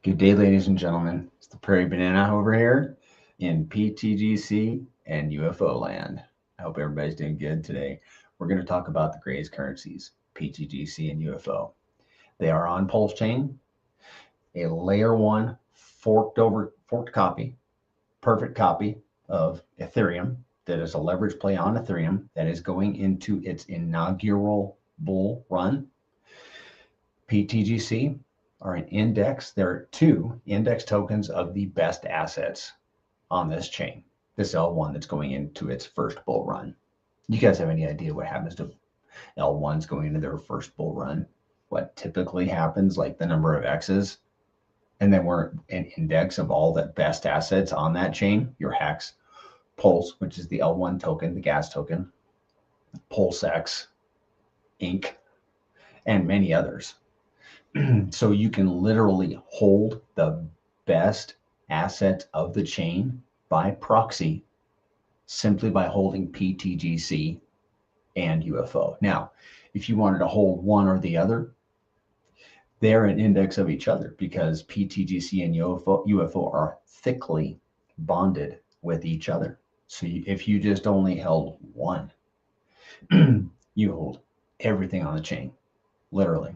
Good day, ladies and gentlemen. It's the Prairie Banana over here in pTGC and UFO land. I hope everybody's doing good today. We're going to talk about the greatest currencies, pTGC and UFO. They are on PulseChain, a layer one forked copy, perfect copy of Ethereum that is a leverage play on Ethereum that is going into its inaugural bull run. pTGC are an index. There are two index tokens of the best assets on this chain. This L1 that's going into its first bull run. You guys have any idea what happens to L1s going into their first bull run? What typically happens, like the number of X's, and then we're an index of all the best assets on that chain. Your Hex, Pulse, which is the L1 token, the gas token, PulseX, Inc., and many others. So you can literally hold the best asset of the chain by proxy simply by holding pTGC and UFO. Now, if you wanted to hold one or the other, they're an index of each other because pTGC and UFO are thickly bonded with each other. So if you just only held one, you hold everything on the chain, literally.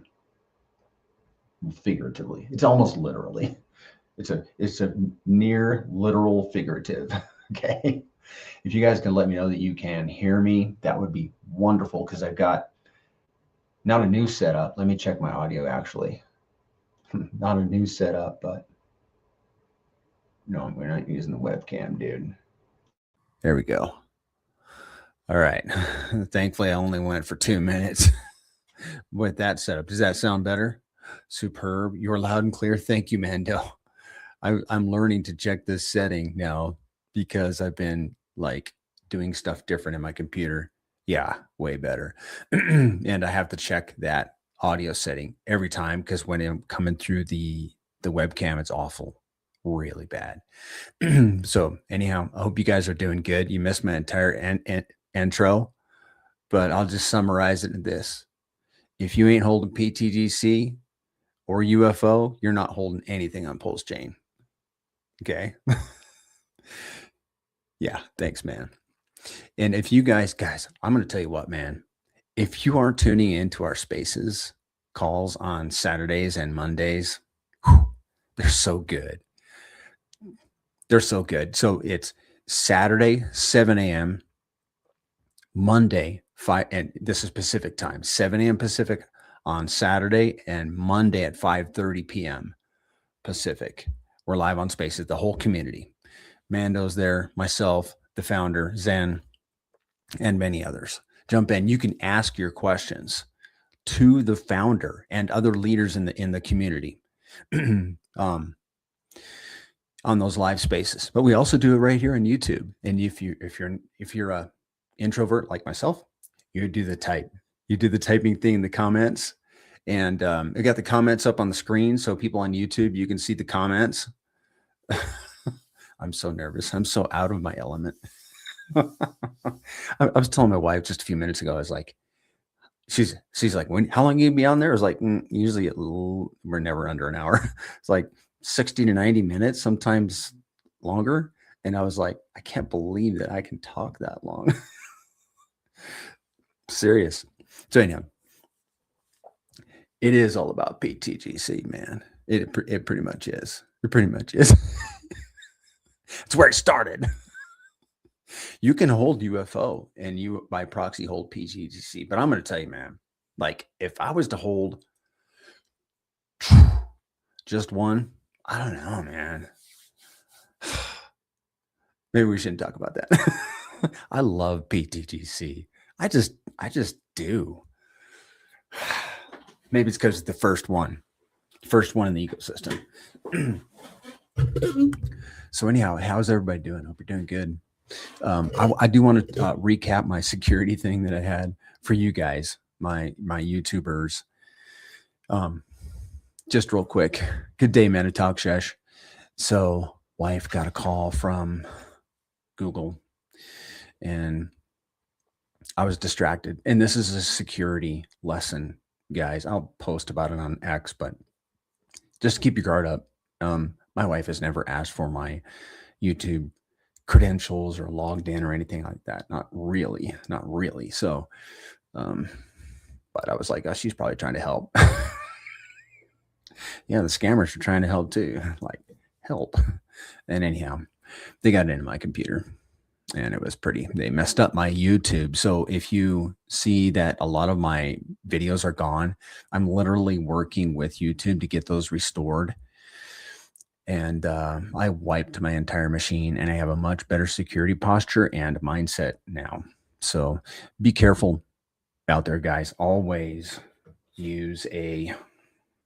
Figuratively, it's almost literally. It's a near literal figurative. Okay, if you guys can let me know that you can hear me, that would be wonderful, because I've got not a new setup. Let me check my audio. Actually, not a new setup, but no, we're not using the webcam, dude. There we go. All right. Thankfully, I only went for 2 minutes with that setup. Does that sound better? Superb. You're loud and clear. Thank you, Mando. I'm learning to check this setting now because I've been like doing stuff different in my computer. Yeah, way better. And I have to check that audio setting every time because when I'm coming through the webcam, it's awful, really bad. So anyhow, I hope you guys are doing good. You missed my entire intro, but I'll just summarize it in this. If you ain't holding pTGC or UFO, you're not holding anything on PulseChain. Okay. Yeah. Thanks, man. And if you guys, I'm going to tell you what, man, if you aren't tuning into our spaces calls on Saturdays and Mondays, they're so good. They're so good. So it's Saturday, 7 a.m., Monday, 5, and this is Pacific time, 7 a.m. Pacific on Saturday, and Monday at 5:30 p.m. Pacific. We're live on Spaces, the whole community. Mando's there, myself, the founder, Zen, and many others. Jump in. You can ask your questions to the founder and other leaders in the community on those live spaces. But we also do it right here on YouTube. And if you're a introvert like myself, you do the typing thing in the comments. And I got the comments up on the screen, so people on YouTube, you can see the comments. I'm so nervous. I'm so out of my element. I was telling my wife just a few minutes ago, I was like, she's like, how long you be on there? I was like, usually we're never under an hour. It's like 60 to 90 minutes, sometimes longer. And I was like, I can't believe that I can talk that long. Serious. So anyhow, it is all about pTGC, man. It pretty much is. It pretty much is. It's where it started. You can hold UFO and you by proxy hold pTGC, but I'm going to tell you, man, like if I was to hold just one, I don't know, man. Maybe we shouldn't talk about that. I love pTGC. I just do. Maybe it's because it's the first one in the ecosystem. So anyhow, how's everybody doing? Hope you're doing good. I do want to recap my security thing that I had for you guys, my YouTubers. Just real quick. Good day, man. Talk Shesh. So wife got a call from Google and I was distracted. And this is a security lesson, guys. I'll post about it on X, but just keep your guard up. My wife has never asked for my YouTube credentials or logged in or anything like that. Not really. So, but I was like, oh, she's probably trying to help. Yeah, the scammers are trying to help too. Like, help. And anyhow, they got into my computer and it was they messed up my YouTube. So if you see that a lot of my videos are gone, I'm literally working with YouTube to get those restored. And I wiped my entire machine and I have a much better security posture and mindset now. So be careful out there, guys. Always use a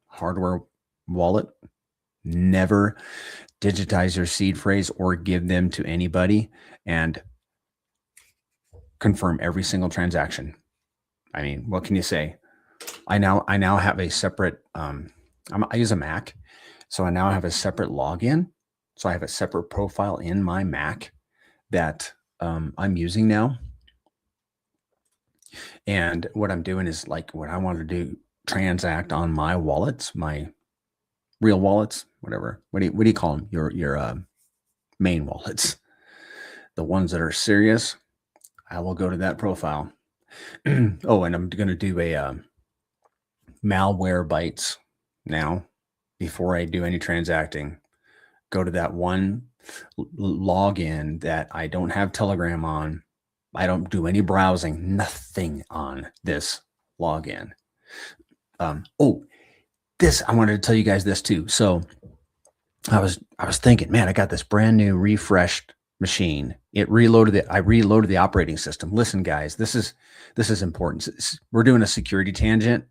hardware wallet. Never digitize your seed phrase or give them to anybody, and confirm every single transaction. I mean, what can you say? I now have a separate, I use a Mac. So I now have a separate login. So I have a separate profile in my Mac that I'm using now. And what I'm doing is like what I want to do, transact on my wallets, my real wallets, whatever. What do you call them? Your main wallets, the ones that are serious. I will go to that profile. Oh, and I'm going to do a malware bites now before I do any transacting. Go to that one login that I don't have Telegram on. I don't do any browsing, nothing on this login. I wanted to tell you guys this too. So I was thinking, man, I got this brand new refreshed machine. I reloaded the operating system. Listen, guys, this is important. We're doing a security tangent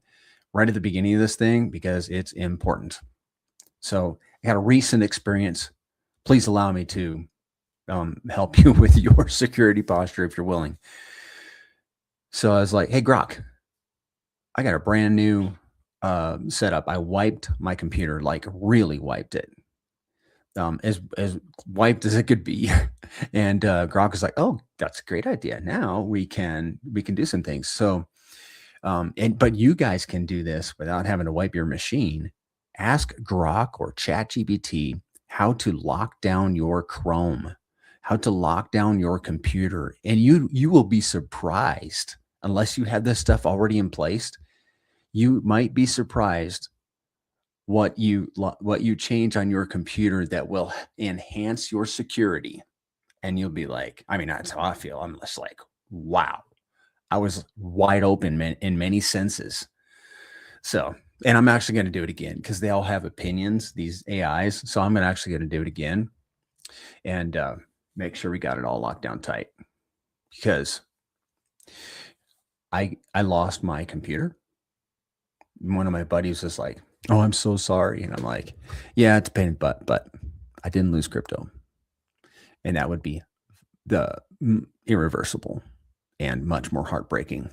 right at the beginning of this thing because it's important. So I got a recent experience. Please allow me to help you with your security posture if you're willing. So I was like, hey, Grok, I got a brand new setup. I wiped my computer, like really wiped it. As wiped as it could be. And Grok is like, oh, that's a great idea. Now we can do some things. So, but you guys can do this without having to wipe your machine. Ask Grok or ChatGPT how to lock down your Chrome, how to lock down your computer. And you will be surprised, unless you have this stuff already in place, you might be surprised what you change on your computer that will enhance your security. And you'll be like, I mean, that's how I feel. I'm just like, wow, I was wide open in many senses. So, and I'm actually going to do it again because they all have opinions, these AIs. So I'm actually going to do it again and make sure we got it all locked down tight, because I lost my computer. One of my buddies was like, oh, I'm so sorry. And I'm like, yeah, it's a pain in the butt, but I didn't lose crypto. And that would be the irreversible and much more heartbreaking.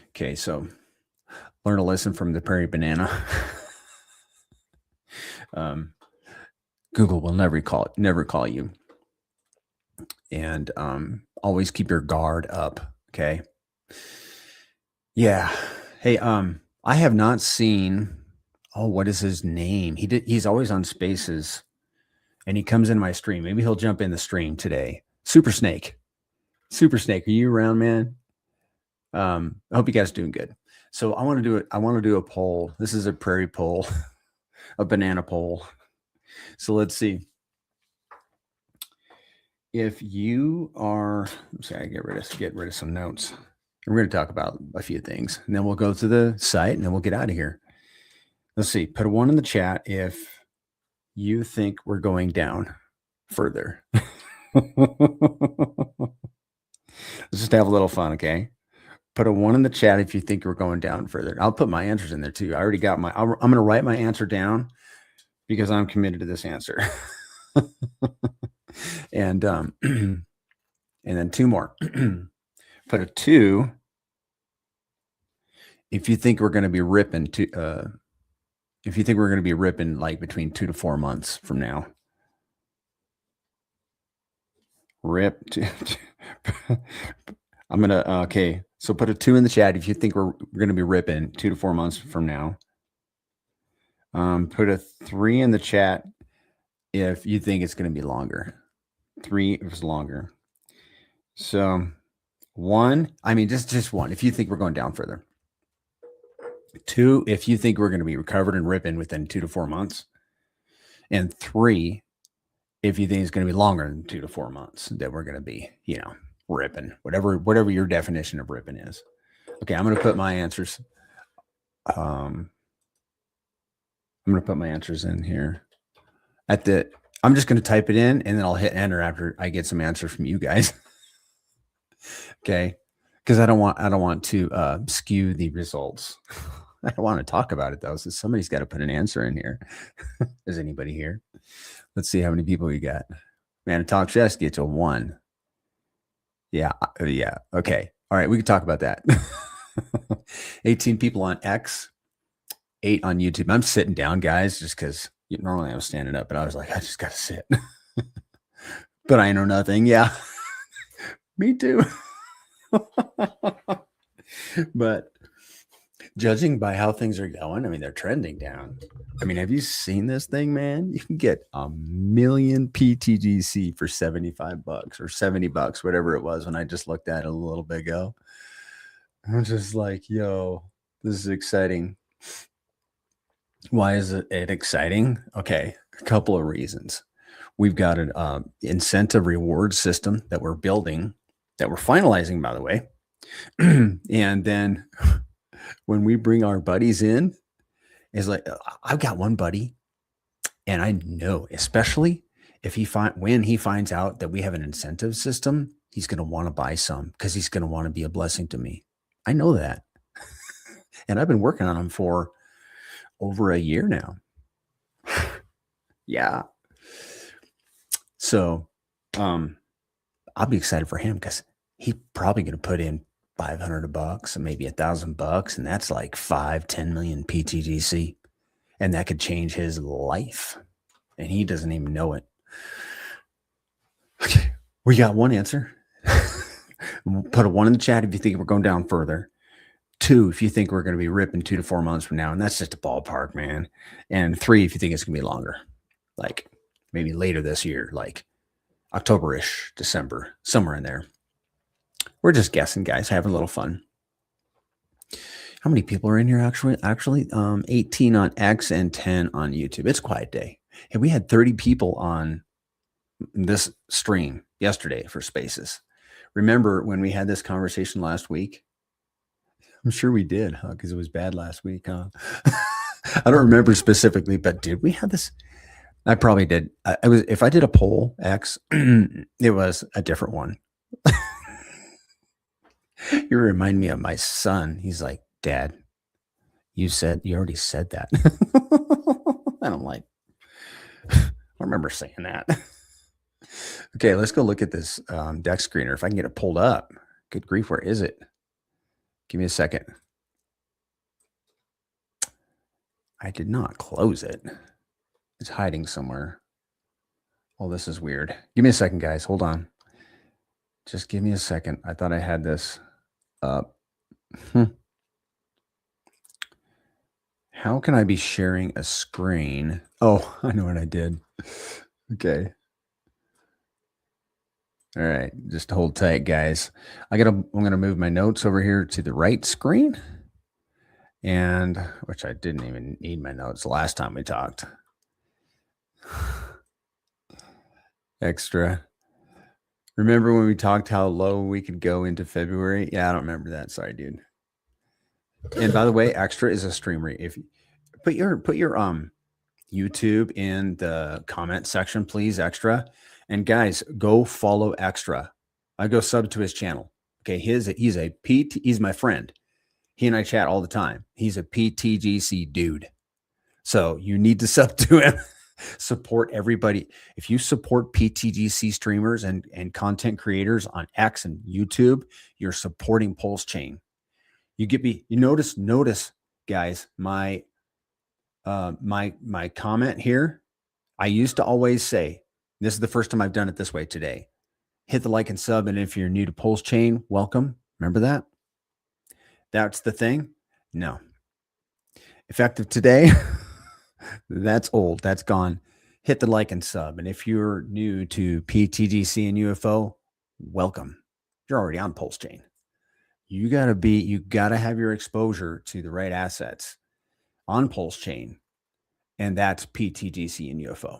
Okay, so learn a lesson from the prairie banana. Google will never call you. And always keep your guard up, okay? Yeah. Hey, I have not seen, what is his name? He's always on Spaces and he comes in my stream. Maybe he'll jump in the stream today. Super Snake, are you around, man? I hope you guys are doing good. So I want to do a poll. This is a prairie poll, a banana poll. So let's see. If you are, I get rid of some notes. We're going to talk about a few things, and then we'll go to the site, and then we'll get out of here. Let's see. Put a 1 in the chat if you think we're going down further. Let's just have a little fun, okay? Put a 1 in the chat if you think we're going down further. I'll put my answers in there too. I already got I'm going to write my answer down because I'm committed to this answer. And then 2 more. Put a 2 if you think we're going to be ripping like between 2 to 4 months from now. Rip. I'm going to, okay. So put a 2 in the chat if you think we're going to be ripping 2 to 4 months from now. Put a 3 in the chat if you think it's going to be longer. 3 if it's longer. So 1, I mean, just 1 if you think we're going down further. 2 if you think we're going to be recovered and ripping within 2 to 4 months. And 3 if you think it's going to be longer than 2 to 4 months that we're going to be, ripping, whatever your definition of ripping is. Okay, I'm going to put my answers. I'm going to put my answers in here. I'm just going to type it in and then I'll hit enter after I get some answers from you guys. Okay, because I don't want to skew the results. I don't want to talk about it though. So somebody's got to put an answer in here. Is anybody here? Let's see how many people we got. Man, Talk Chess gets a 1. Yeah. Okay. All right. We can talk about that. 18 people on X, 8 on YouTube. I'm sitting down, guys, just because normally I was standing up, but I was like, I just got to sit. But I know nothing. Yeah. Me too. But judging by how things are going, I mean, they're trending down. I mean, have you seen this thing, man? You can get 1 million pTGC for $75 or $70, whatever it was when I just looked at it a little bit ago. I'm just like, yo, this is exciting. Why is it exciting? Okay, a couple of reasons. We've got an incentive reward system that we're building, that we're finalizing, by the way. And then when we bring our buddies in, it's like, I've got one buddy, and I know, especially when he finds out that we have an incentive system, he's going to want to buy some because he's going to want to be a blessing to me. I know that. And I've been working on him for over a year now. Yeah. So I'll be excited for him because he's probably going to put in $500 and maybe $1,000, and that's like 5-10 million pTGC, and that could change his life, and he doesn't even know it. Okay, we got 1 answer. We'll put a 1 in the chat if you think we're going down further. 2 if you think we're going to be ripping 2 to 4 months from now, and that's just a ballpark, man. And 3 if you think it's going to be longer, like maybe later this year, like October-ish, December, somewhere in there. We're just guessing, guys, having a little fun. How many people are in here actually? 18 on X and 10 on YouTube. It's a quiet day. And we had 30 people on this stream yesterday for Spaces. Remember when we had this conversation last week? I'm sure we did, huh? Because it was bad last week, huh? I don't remember specifically, but did we have this? I probably did. If I did a poll, X, it was a different one. You remind me of my son. He's like, Dad, you already said that. And I'm like, I remember saying that. Okay, let's go look at this deck screener. If I can get it pulled up. Good grief, where is it? Give me a second. I did not close it. It's hiding somewhere. Oh, this is weird. Give me a second, guys. Hold on. Just give me a second. I thought I had this up. How can I be sharing a screen? Oh, I know what I did. Okay. All right. Just hold tight, guys. I'm going to move my notes over here to the right screen. And which I didn't even need my notes last time we talked. Extra. Remember when we talked how low we could go into February? Yeah, I don't remember that. Sorry, dude. And by the way, Extra is a streamer. If you put your YouTube in the comment section, please, Extra. And guys, go follow Extra. I go sub to his channel. Okay, he's my friend. He and I chat all the time. He's a pTGC dude. So you need to sub to him. Support everybody. If you support pTGC streamers and content creators on X and YouTube, you're supporting PulseChain. You notice, guys, my comment here. I used to always say, this is the first time I've done it this way today. Hit the like and sub, and if you're new to PulseChain, welcome. Remember that? That's the thing. No. Effective today. That's old. That's gone. Hit the like and sub. And if you're new to pTGC and UFO, welcome. You're already on PulseChain. You gotta have your exposure to the right assets on PulseChain, and that's pTGC and UFO.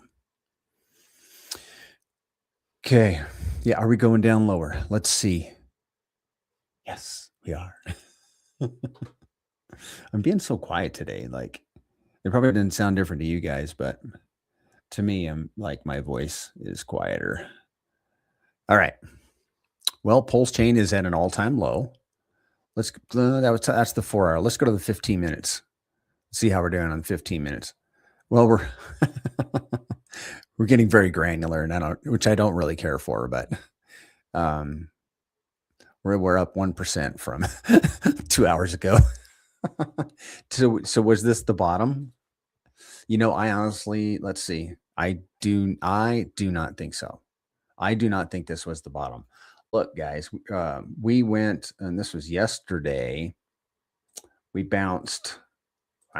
Okay. Yeah, are we going down lower? Let's see. Yes, we are. I'm being so quiet today. Like, it probably didn't sound different to you guys, but to me, I'm like, my voice is quieter. All right. Well, PulseChain is at an all-time low. That's the 4 hour. Let's go to the 15 minutes. See how we're doing on 15 minutes. Well, we're getting very granular, and which I don't really care for, but we're up 1% from 2 hours ago. So was this the bottom? I honestly, let's see. I do not think so. I do not think this was the bottom. Look, guys, we went, and this was yesterday. We bounced.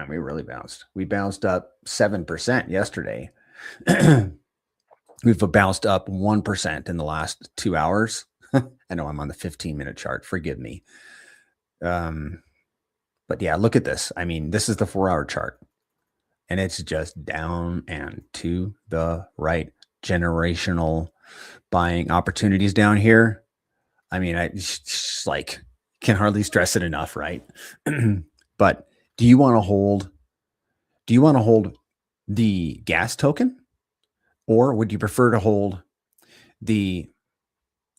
We really bounced. We bounced up 7% yesterday. We've bounced up 1% in the last 2 hours. I know I'm on the 15-minute chart. Forgive me. But yeah, look at this. I mean, this is the 4-hour chart, and it's just down and to the right. Generational buying opportunities down here. I mean, I just like can hardly stress it enough, right? But do you want to hold the gas token, or would you prefer to hold the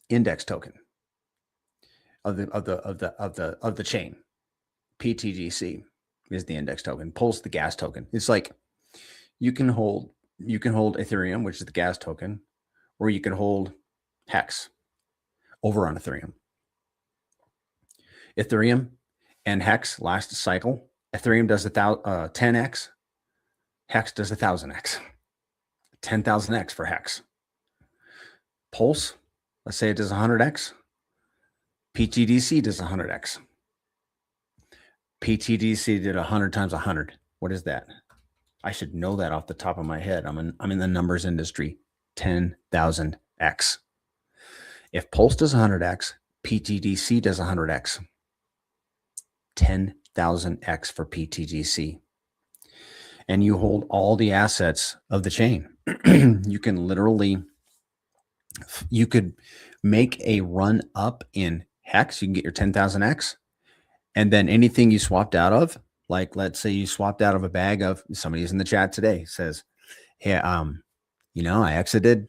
index token of the chain? pTGC is the index token. Pulse, the gas token. It's like you can hold Ethereum, which is the gas token, or you can hold Hex over on Ethereum. Ethereum and Hex last cycle. Ethereum does 10x. Hex does 1,000x. 10,000x for Hex. Pulse, let's say it does 100x. pTGC does 100x. pTGC did 100 times 100. What is that? I should know that off the top of my head. I'm in the numbers industry. 10,000x. If Pulse does 100x, pTGC does 100x. 10,000x for pTGC. And you hold all the assets of the chain. You could make a run up in Hex. You can get your 10,000x. And then anything you swapped out of, like let's say you swapped out of a bag of, somebody's in the chat today says, hey, I exited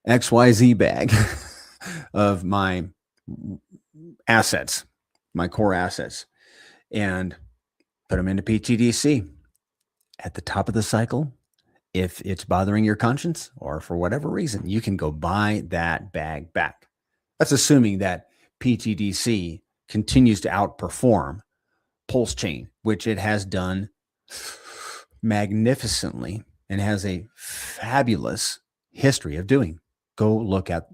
XYZ bag of my assets, my core assets, and put them into pTGC. At the top of the cycle, if it's bothering your conscience or for whatever reason, you can go buy that bag back. That's assuming that pTGC continues to outperform PulseChain, which it has done magnificently and has a fabulous history of doing. We'll look at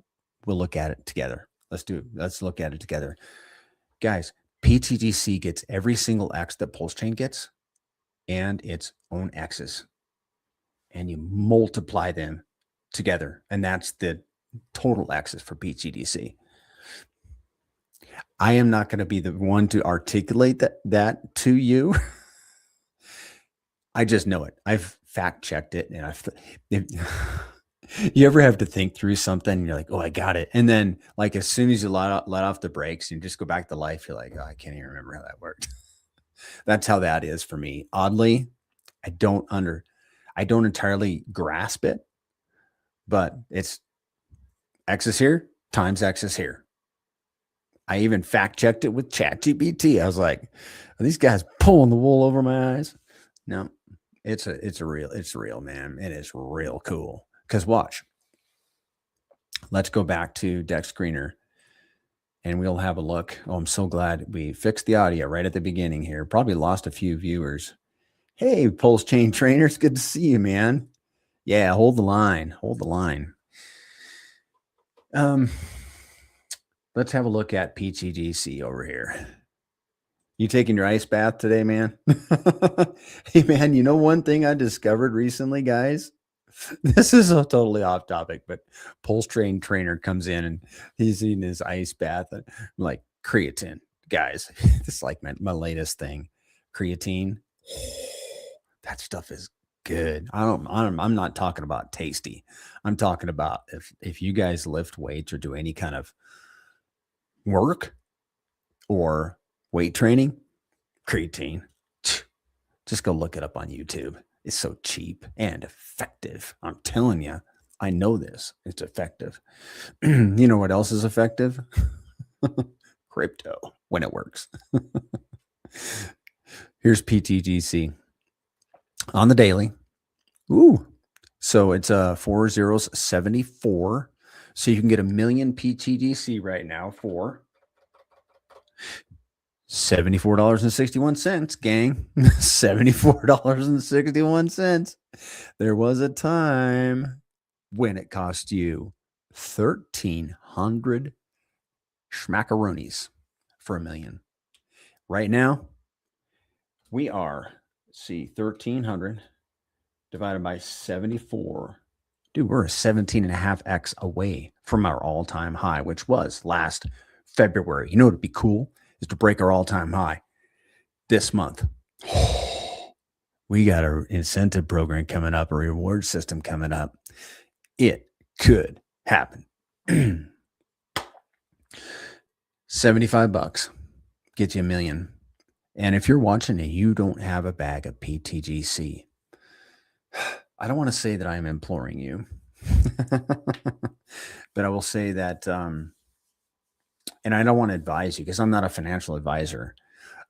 it together. Let's look at it together. Guys, pTGC gets every single X that PulseChain gets and its own X's. And you multiply them together. And that's the total X's for pTGC. I am not going to be the one to articulate that to you. I just know it. I've fact checked it. And you ever have to think through something and you're like, oh, I got it. And then like, as soon as you let off the brakes and you just go back to life, you're like, oh, I can't even remember how that worked. That's how that is for me. Oddly, I don't entirely grasp it, but it's X is here times X is here. I even fact checked it with ChatGPT. I was like, are these guys pulling the wool over my eyes? No, it's real, man. It is real cool. Because watch, let's go back to Dex Screener and we'll have a look. Oh, I'm so glad we fixed the audio right at the beginning here. Probably lost a few viewers. Hey, PulseChain trainers, good to see you, man. Yeah, hold the line. Let's have a look at pTGC over here. You taking your ice bath today, man? Hey, man, you know one thing I discovered recently, guys? This is a totally off topic, but PulseChain trainer comes in and he's eating his ice bath. And I'm like, creatine, guys. This is like my latest thing. Creatine. That stuff is good. I'm not talking about tasty. I'm talking about if you guys lift weights or do any kind of work or weight training, creatine, just go look it up on YouTube. It's so cheap and effective. I'm telling you, I know this. It's effective. You know what else is effective? Crypto, when it works. Here's pTGC on the daily. Ooh, so it's 4074. So you can get 1 million pTGC right now for $74.61, gang. $74.61. There was a time when it cost you 1,300 schmackaroonies for 1 million. Right now, we are, let's see, 1,300 divided by 74. Dude, we're a 17.5x away from our all-time high, which was last February. You know what would be cool? Is to break our all-time high this month. We got an incentive program coming up, a reward system coming up. It could happen. $75 gets you 1 million. And if you're watching and you don't have a bag of pTGC, I don't want to say that I am imploring you, but I will say that, and I don't want to advise you because I'm not a financial advisor.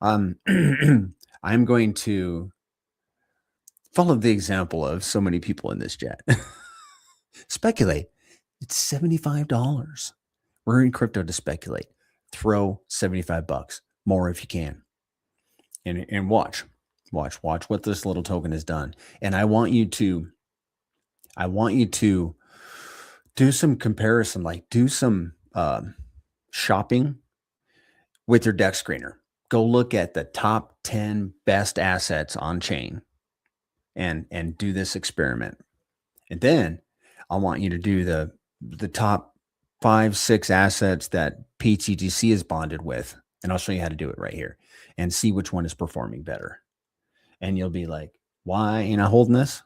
I'm going to follow the example of so many people in this chat. Speculate. It's $75. We're in crypto to speculate. Throw $75 more if you can, and watch what this little token has done. And I want you to do some comparison, like do some shopping with your deck screener. Go look at the top 10 best assets on chain and do this experiment. And then I want you to do the top 5-6 assets that pTGC is bonded with. And I'll show you how to do it right here and see which one is performing better. And you'll be like, why ain't I holding this?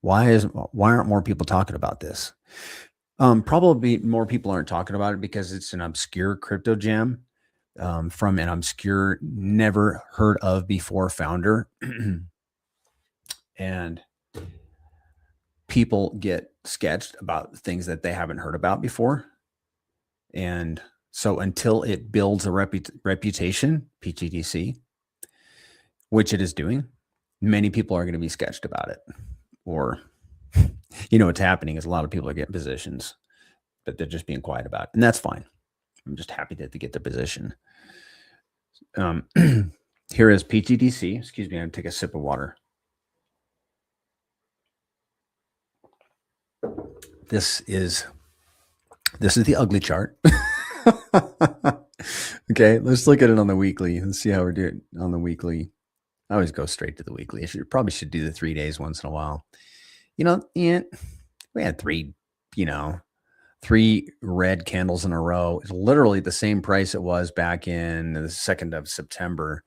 Why aren't more people talking about this? Probably more people aren't talking about it because it's an obscure crypto gem from an obscure, never heard of before founder. And people get sketched about things that they haven't heard about before. And so until it builds a reputation, pTGC, which it is doing, many people are going to be sketched about it. Or, you know, what's happening is a lot of people are getting positions, but they're just being quiet about it. And that's fine. I'm just happy that they get the position. Here is pTGC. Excuse me, I'm going to take a sip of water. This is the ugly chart. Okay, let's look at it on the weekly and see how we're doing on the weekly. I always go straight to the weekly. I probably should do the 3 days once in a while. You know, we had three red candles in a row. It's literally the same price it was back in the 2nd of September.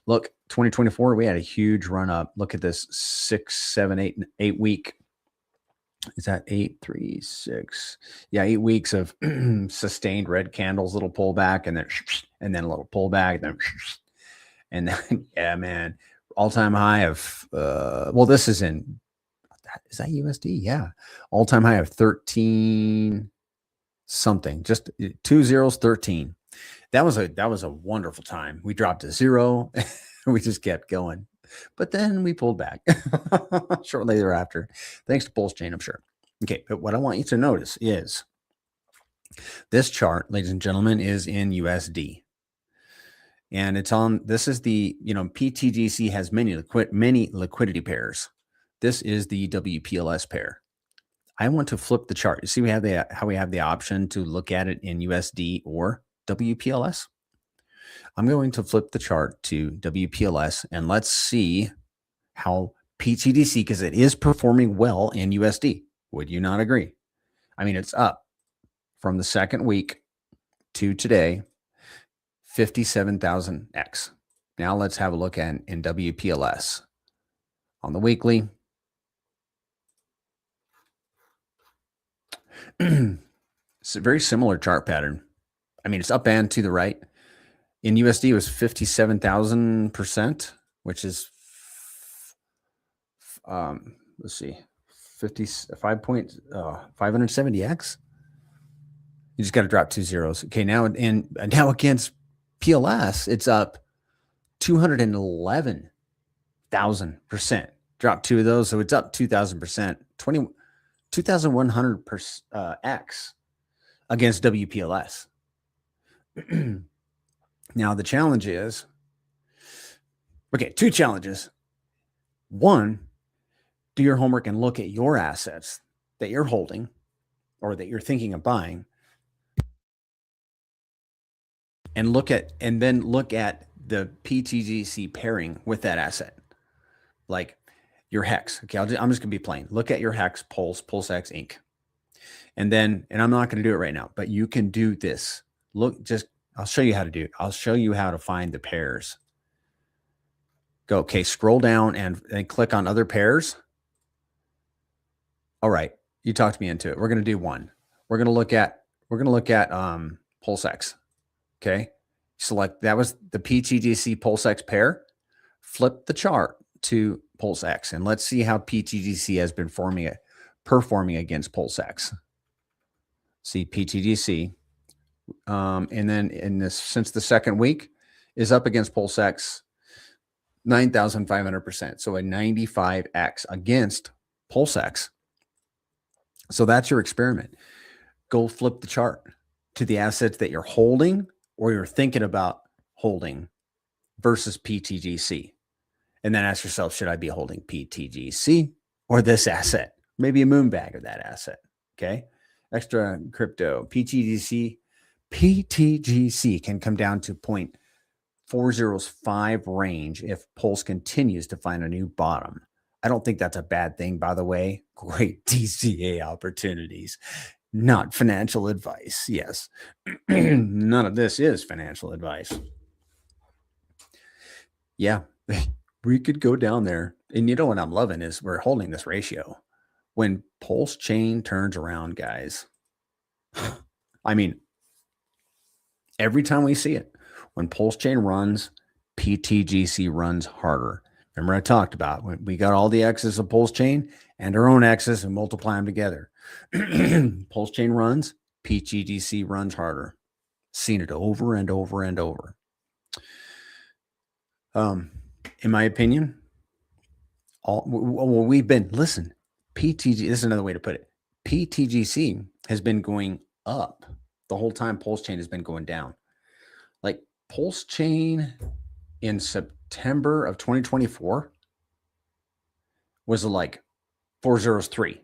Look, 2024, we had a huge run up. Look at this 6, 7, 8 week. Is that 8, 3, 6? Yeah, 8 weeks of sustained red candles, little pullback, and then a little pullback, and then yeah, man, all-time high of well, this is that USD? Yeah, all-time high of 13 something, just 2 zeros, 13. That was a wonderful time. We dropped to 0. We just kept going. But then we pulled back shortly thereafter, thanks to PulseChain, I'm sure. Okay, but what I want you to notice is this chart, ladies and gentlemen, is in USD. And it's on, this is the, pTGC has many liquidity pairs. This is the WPLS pair. I want to flip the chart. You see, how we have the option to look at it in USD or WPLS. I'm going to flip the chart to WPLS and let's see how pTGC, because it is performing well in USD. Would you not agree? I mean, it's up from the second week to today, 57,000x. Now let's have a look at in WPLS. On the weekly, it's a very similar chart pattern. I mean, it's up and to the right. In USD, it was 57,000%, which is, let's see, 570x. You just got to drop 2 zeros. Okay, now against PLS, it's up 211,000%. Drop 2 of those, so it's up 2,000%, 2,100x against WPLS. Now the challenge is, okay, 2 challenges. 1, do your homework and look at your assets that you're holding or that you're thinking of buying, and then look at the pTGC pairing with that asset, like your hex. Okay, I'm just gonna be plain. Look at your hex, PulseX Inc. And I'm not gonna do it right now, but you can do this. I'll show you how to do it. I'll show you how to find the pairs. Go, okay, scroll down and click on other pairs. All right, you talked me into it. We're gonna do one. We're gonna look at PulseX. Okay, select, that was the pTGC PulseX pair. Flip the chart to PulseX and let's see how pTGC has been performing against PulseX. See pTGC, and then since the second week is up against PulseX 9,500%. So a 95x against PulseX. So that's your experiment. Go flip the chart to the assets that you're holding or you're thinking about holding versus pTGC. And then ask yourself, should I be holding pTGC or this asset? Maybe a moon bag of that asset. Okay. Extra crypto, pTGC can come down to 0.405 range if Pulse continues to find a new bottom. I don't think that's a bad thing, by the way. Great DCA opportunities. Not financial advice. Yes. None of this is financial advice. Yeah, we could go down there. And you know what I'm loving is we're holding this ratio. When PulseChain turns around, guys, I mean, every time we see it, when PulseChain runs, pTGC runs harder. Remember I talked about when we got all the X's of PulseChain and our own X's and multiply them together. PulseChain runs, pTGC runs harder. Seen it over and over and over. In my opinion, listen, this is another way to put it. pTGC has been going up the whole time. PulseChain has been going down. Like PulseChain in September of 2024 was like 403,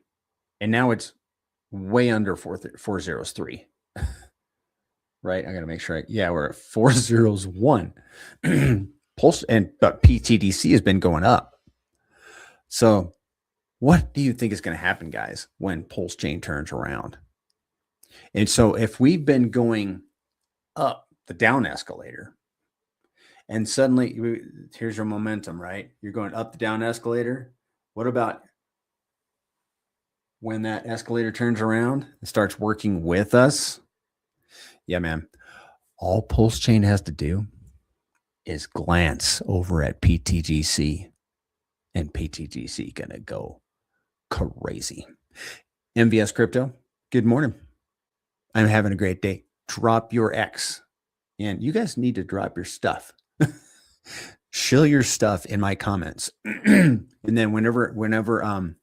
and now it's way under 403. Right? I got to make sure. We're at 401. But pTGC has been going up. So what do you think is going to happen, guys, when PulseChain turns around? And so if we've been going up the down escalator and suddenly here's your momentum, right? You're going up the down escalator. What about when that escalator turns around and starts working with us? Yeah, man. All PulseChain has to do is glance over at pTGC, and pTGC gonna go crazy. MVS Crypto, good morning. I'm having a great day. Drop your X, and you guys need to drop your stuff. Show your stuff in my comments, and then whenever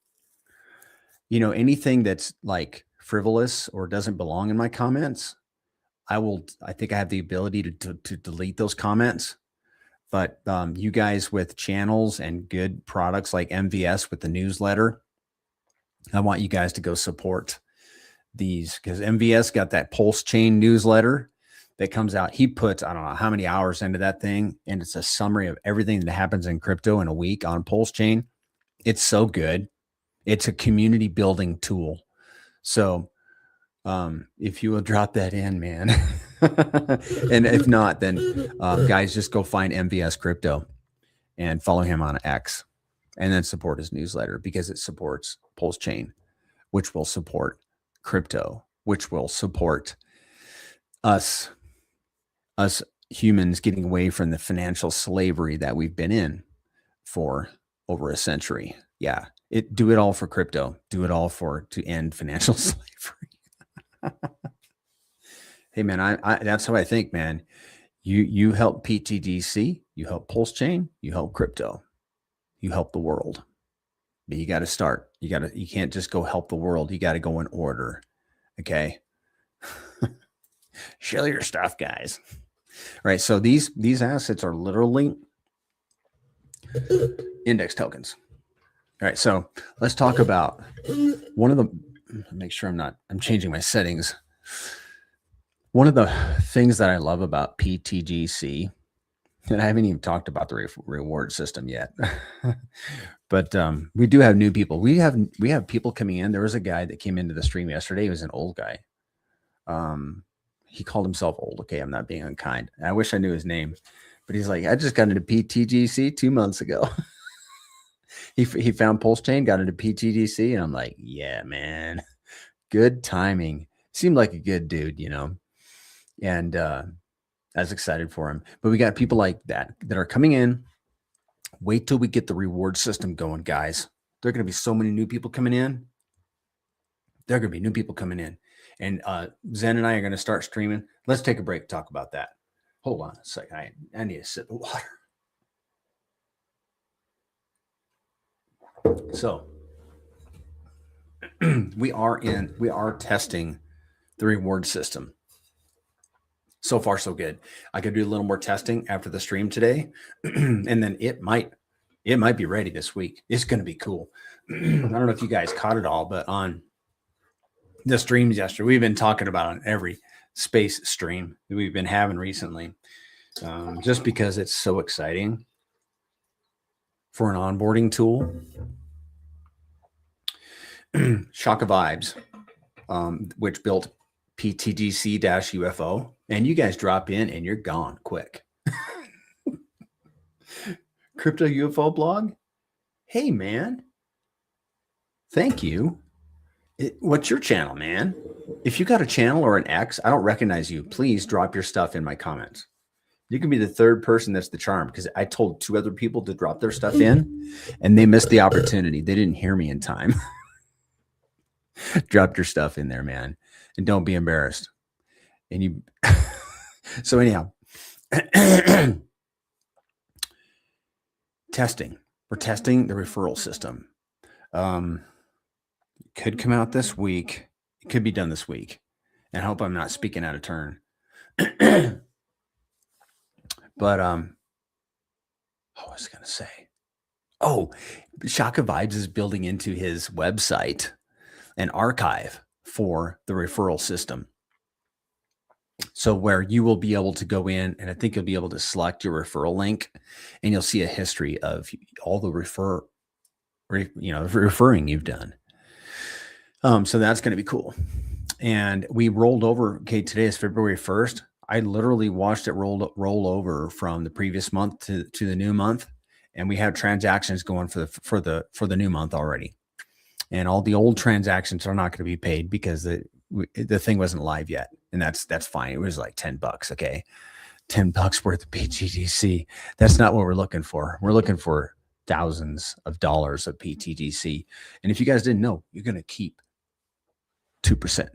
anything that's like frivolous or doesn't belong in my comments, I think I have the ability to delete those comments. But you guys with channels and good products like MVS with the newsletter, I want you guys to go support these, because MVS got that PulseChain newsletter that comes out. He puts, I don't know how many hours into that thing, and it's a summary of everything that happens in crypto in a week on PulseChain. It's so good. It's a community building tool. So if you will drop that in, man, and if not, then guys, just go find MVS Crypto and follow him on X, and then support his newsletter because it supports PulseChain, which will support crypto, which will support us humans getting away from the financial slavery that we've been in for over a century. Yeah. Do it all for crypto. Do it all to end financial slavery. Hey man, I that's how I think, man. You help pTGC, you help PulseChain, you help crypto, you help the world. But you got to start. You can't just go help the world. You got to go in order. Okay. Shell your stuff, guys. All right. So these assets are literally index tokens. All right. So let's talk about one of the, make sure I'm changing my settings. One of the things that I love about pTGC, and I haven't even talked about the reward system yet, but we do have new people. We have people coming in. There was a guy that came into the stream yesterday. He was an old guy. He called himself old. Okay, I'm not being unkind. I wish I knew his name, but he's like, I just got into pTGC 2 months ago. he found PulseChain, got into pTGC, and I'm like, yeah, man, good timing. Seemed like a good dude, you know, and I was excited for him. But we got people like that are coming in. Wait till we get the reward system going, guys. There are going to be so many new people coming in. There are going to be new people coming in. And Zen and I are going to start streaming. Let's take a break to talk about that. Hold on a second. I need a sip of water. So we are testing the reward system. So far, so good. I could do a little more testing after the stream today, and then it might be ready this week. It's going to be cool. I don't know if you guys caught it all, but on the streams yesterday, we've been talking about on every space stream that we've been having recently, just because it's so exciting for an onboarding tool. Shaka Vibes, which built pTGC-UFO, and you guys drop in and you're gone quick. Crypto UFO blog. Hey, man. Thank you. What's your channel, man? If you got a channel or an X, I don't recognize you. Please drop your stuff in my comments. You can be the third person that's the charm, because I told 2 other people to drop their stuff in and they missed the opportunity. They didn't hear me in time. Drop your stuff in there, man. And don't be embarrassed. And you, so anyhow, testing. We're testing the referral system. Could come out this week. It could be done this week. And I hope I'm not speaking out of turn. But what was I going to say? Oh, Shaka Vibes is building into his website an archive for the referral system. So where you will be able to go in, and I think you'll be able to select your referral link, and you'll see a history of all the referring you've done. So that's going to be cool. And we rolled over. Okay, today is February 1st. I literally watched it roll over from the previous month to the new month, and we have transactions going for the new month already. And all the old transactions are not going to be paid because the thing wasn't live yet, and that's fine. It was like $10. Okay, $10 worth of pTGC. That's not what we're looking for. We're looking for thousands of dollars of pTGC. And if you guys didn't know, you're going to keep 2%.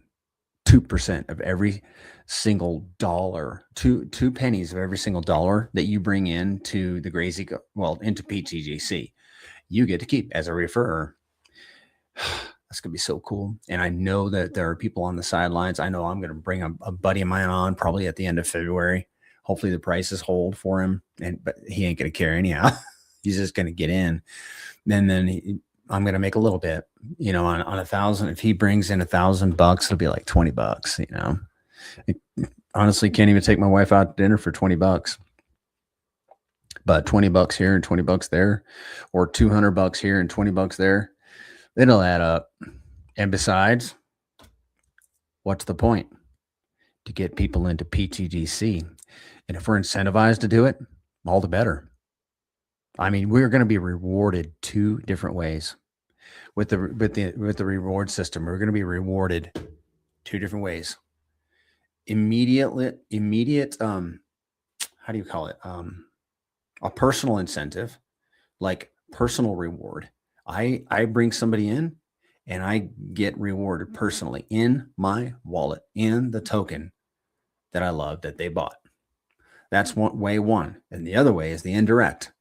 2% of every single dollar, two pennies of every single dollar that you bring into the into pTGC, you get to keep as a referrer. That's going to be so cool. And I know that there are people on the sidelines. I know I'm going to bring a buddy of mine on probably at the end of February. Hopefully the prices hold for him, but he ain't going to care anyhow. He's just going to get in. And then I'm going to make a little bit, on 1,000. If he brings in $1,000, it'll be like $20, honestly can't even take my wife out to dinner for $20. But $20 here and $20 there, or $200 here and $20 there, it'll add up. And besides, what's the point? To get people into pTGC. And if we're incentivized to do it, all the better. I mean, we're going to be rewarded two different ways with the reward system. We're going to be rewarded two different ways. Immediate, how do you call it? A personal incentive, like personal reward. I bring somebody in and I get rewarded personally in my wallet, in the token that I love that they bought. That's way one. And the other way is the indirect.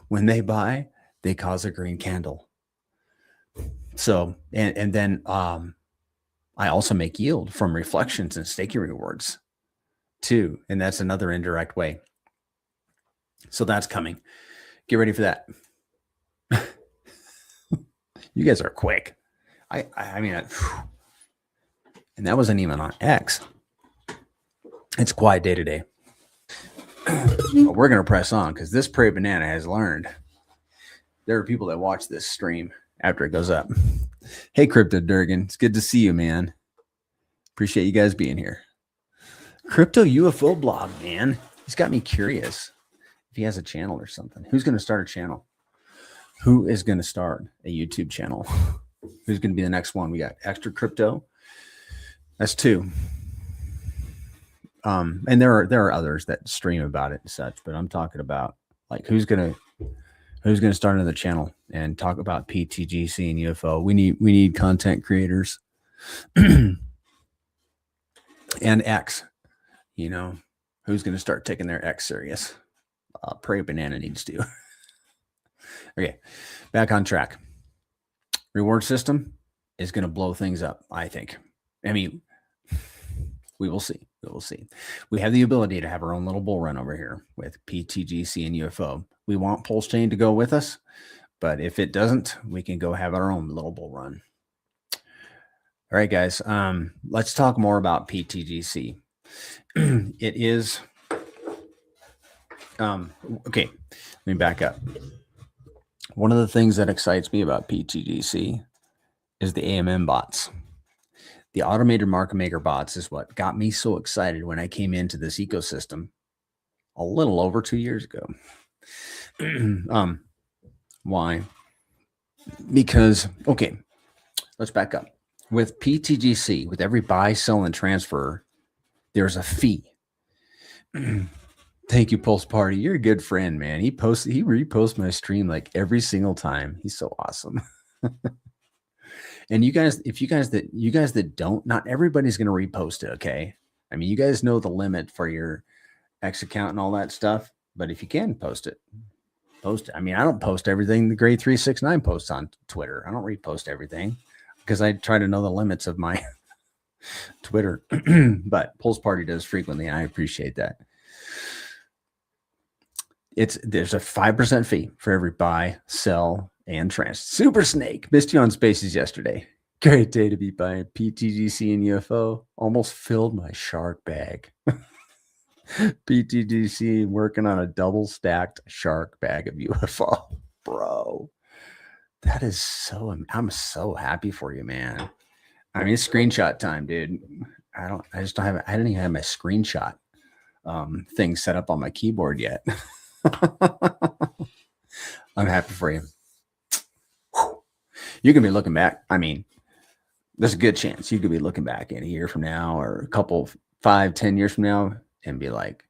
When they buy, they cause a green candle. So, and then I also make yield from reflections and staking rewards too. And that's another indirect way. So that's coming. Get ready for that. You guys are quick. I mean, and that wasn't even on X. It's a quiet day today. But we're going to press on because this Prairie Banana has learned. There are people that watch this stream after it goes up. Hey, Crypto Durgan. It's good to see you, man. Appreciate you guys being here. Crypto UFO blog, man. He's got me curious if he has a channel or something. Who's going to start a channel? Who is going to start a YouTube channel? Who's going to be the next one? We got Extra Crypto. That's two. And there are others that stream about it and such, but I'm talking about like who's gonna start another channel and talk about pTGC and UFO. We need content creators and X. You know, who's gonna start taking their X serious? Prairie Banana needs to. Okay, back on track. Reward system is gonna blow things up, I think. I mean, we will see. We will see. We have the ability to have our own little bull run over here with pTGC and UFO. We want PulseChain to go with us, but if it doesn't, we can go have our own little bull run. All right, guys. Let's talk more about pTGC. It is okay. Let me back up. One of the things that excites me about pTGC is the AMM bots. The automated market maker bots is what got me so excited when I came into this ecosystem a little over 2 years ago. Why? Because, okay, let's back up. With pTGC, with every buy, sell, and transfer, there's a fee. Thank you, Pulse Party. You're a good friend, man. He reposts my stream like every single time. He's so awesome. And you guys that don't, not everybody's going to repost it. Okay. I mean, you guys know the limit for your X account and all that stuff, but if you can post it. I mean, I don't post everything the Grade 369 posts on Twitter. I don't repost everything because I try to know the limits of my Twitter, but Pulse Party does frequently. And I appreciate that. There's a 5% fee for every buy, sell, and trans. Super Snake missed you on Spaces yesterday. Great day to be buying pTGC and UFO. Almost filled my shark bag. pTGC working on a double stacked shark bag of UFO, bro. That is so. I'm so happy for you, man. I mean, it's screenshot time, dude. I didn't even have my screenshot thing set up on my keyboard yet. I'm happy for you. You can be looking back. I mean, there's a good chance you could be looking back in a year from now or a couple, 5-10 years from now and be like,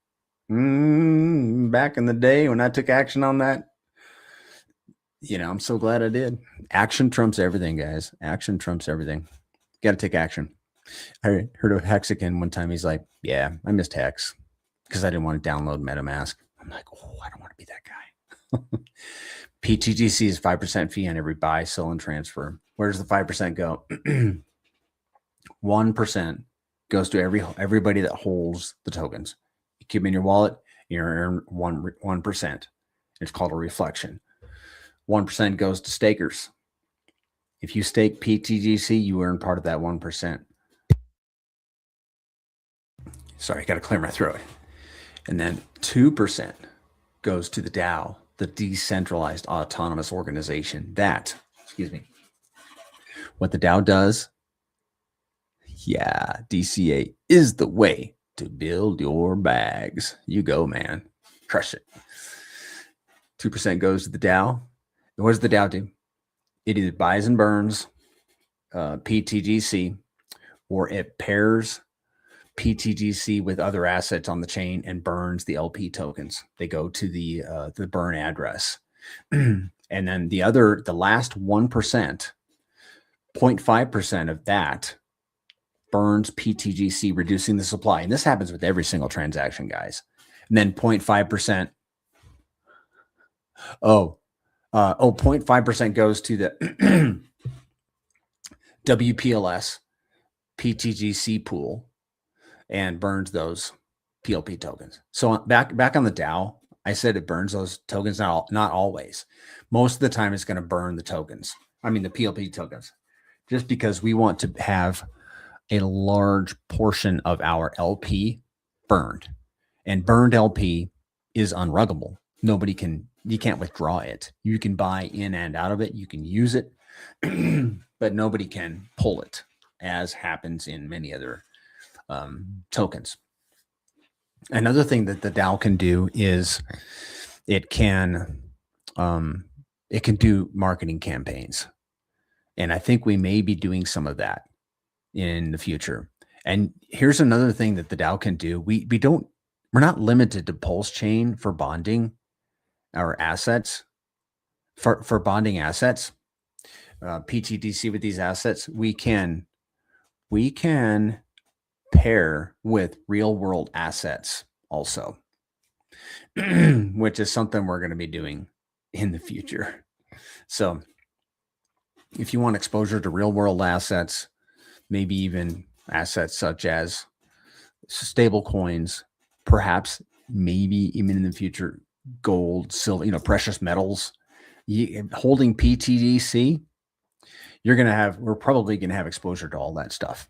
back in the day when I took action on that, you know, I'm so glad I did. Action trumps everything, guys. Action trumps everything. Got to take action. I heard of Hexagon one time. He's like, yeah, I missed Hex because I didn't want to download MetaMask. I'm like, oh, I don't want to be that guy. pTGC is 5% fee on every buy, sell, and transfer. Where does the 5% go? 1% goes to everybody that holds the tokens. You keep them in your wallet, you earn 1%. It's called a reflection. 1% goes to stakers. If you stake pTGC, you earn part of that 1%. Sorry, I got to clear my throat. And then 2% goes to the DAO, the decentralized autonomous organization. What the DAO does, DCA is the way to build your bags. You go, man. Crush it. 2% goes to the DAO. What does the DAO do? It either buys and burns pTGC, or it pairs pTGC with other assets on the chain and burns the LP tokens. They go to the burn address. And then the last 1%, 0.5% of that burns pTGC, reducing the supply. And this happens with every single transaction, guys. And then 0.5%. 0.5% goes to the WPLS pTGC pool and burns those PLP tokens. So back on the DAO, I said it burns those tokens. Not always. Most of the time, it's going to burn the tokens. I mean, the PLP tokens, just because we want to have a large portion of our LP burned, and burned LP is unruggable. You can't withdraw it. You can buy in and out of it. You can use it, but nobody can pull it, as happens in many other tokens. Another thing that the DAO can do is it can do marketing campaigns. And I think we may be doing some of that in the future. And here's another thing that the DAO can do. We're not limited to PulseChain for bonding our assets, for bonding assets, pTGC with these assets. We can pair with real world assets also, which is something we're going to be doing in the future. So if you want exposure to real world assets, maybe even assets such as stable coins, perhaps maybe even in the future, gold, silver, precious metals, holding pTGC, we're probably going to have exposure to all that stuff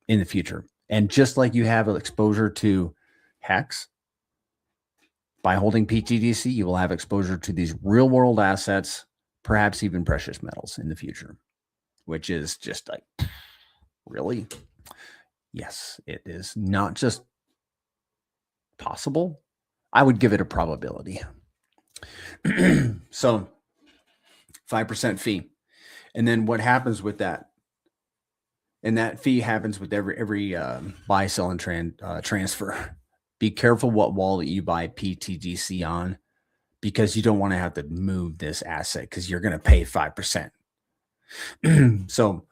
in the future. And just like you have exposure to HEX, by holding pTGC, you will have exposure to these real world assets, perhaps even precious metals in the future, which is just like, really? Yes, it is not just possible. I would give it a probability. So 5% fee. And then what happens with that? And that fee happens with every buy, sell, and transfer. Be careful what wallet you buy pTGC on, because you don't want to have to move this asset, because you're going to pay 5%. So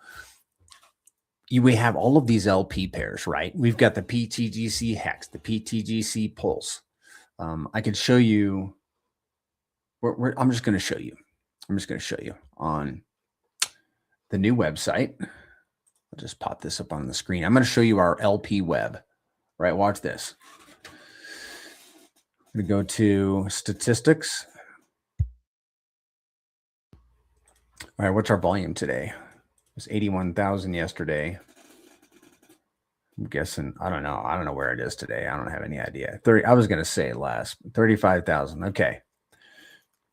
we have all of these LP pairs, right? We've got the pTGC Hex, the pTGC Pulse. I could show you. I'm just going to show you. On the new website. I'll just pop this up on the screen. I'm going to show you our LP web. Right, watch this. I'm going to go to statistics. All right, what's our volume today? It was 81,000 yesterday. I'm guessing, I don't know where it is today. I don't have any idea. I was going to say less, 35,000. Okay.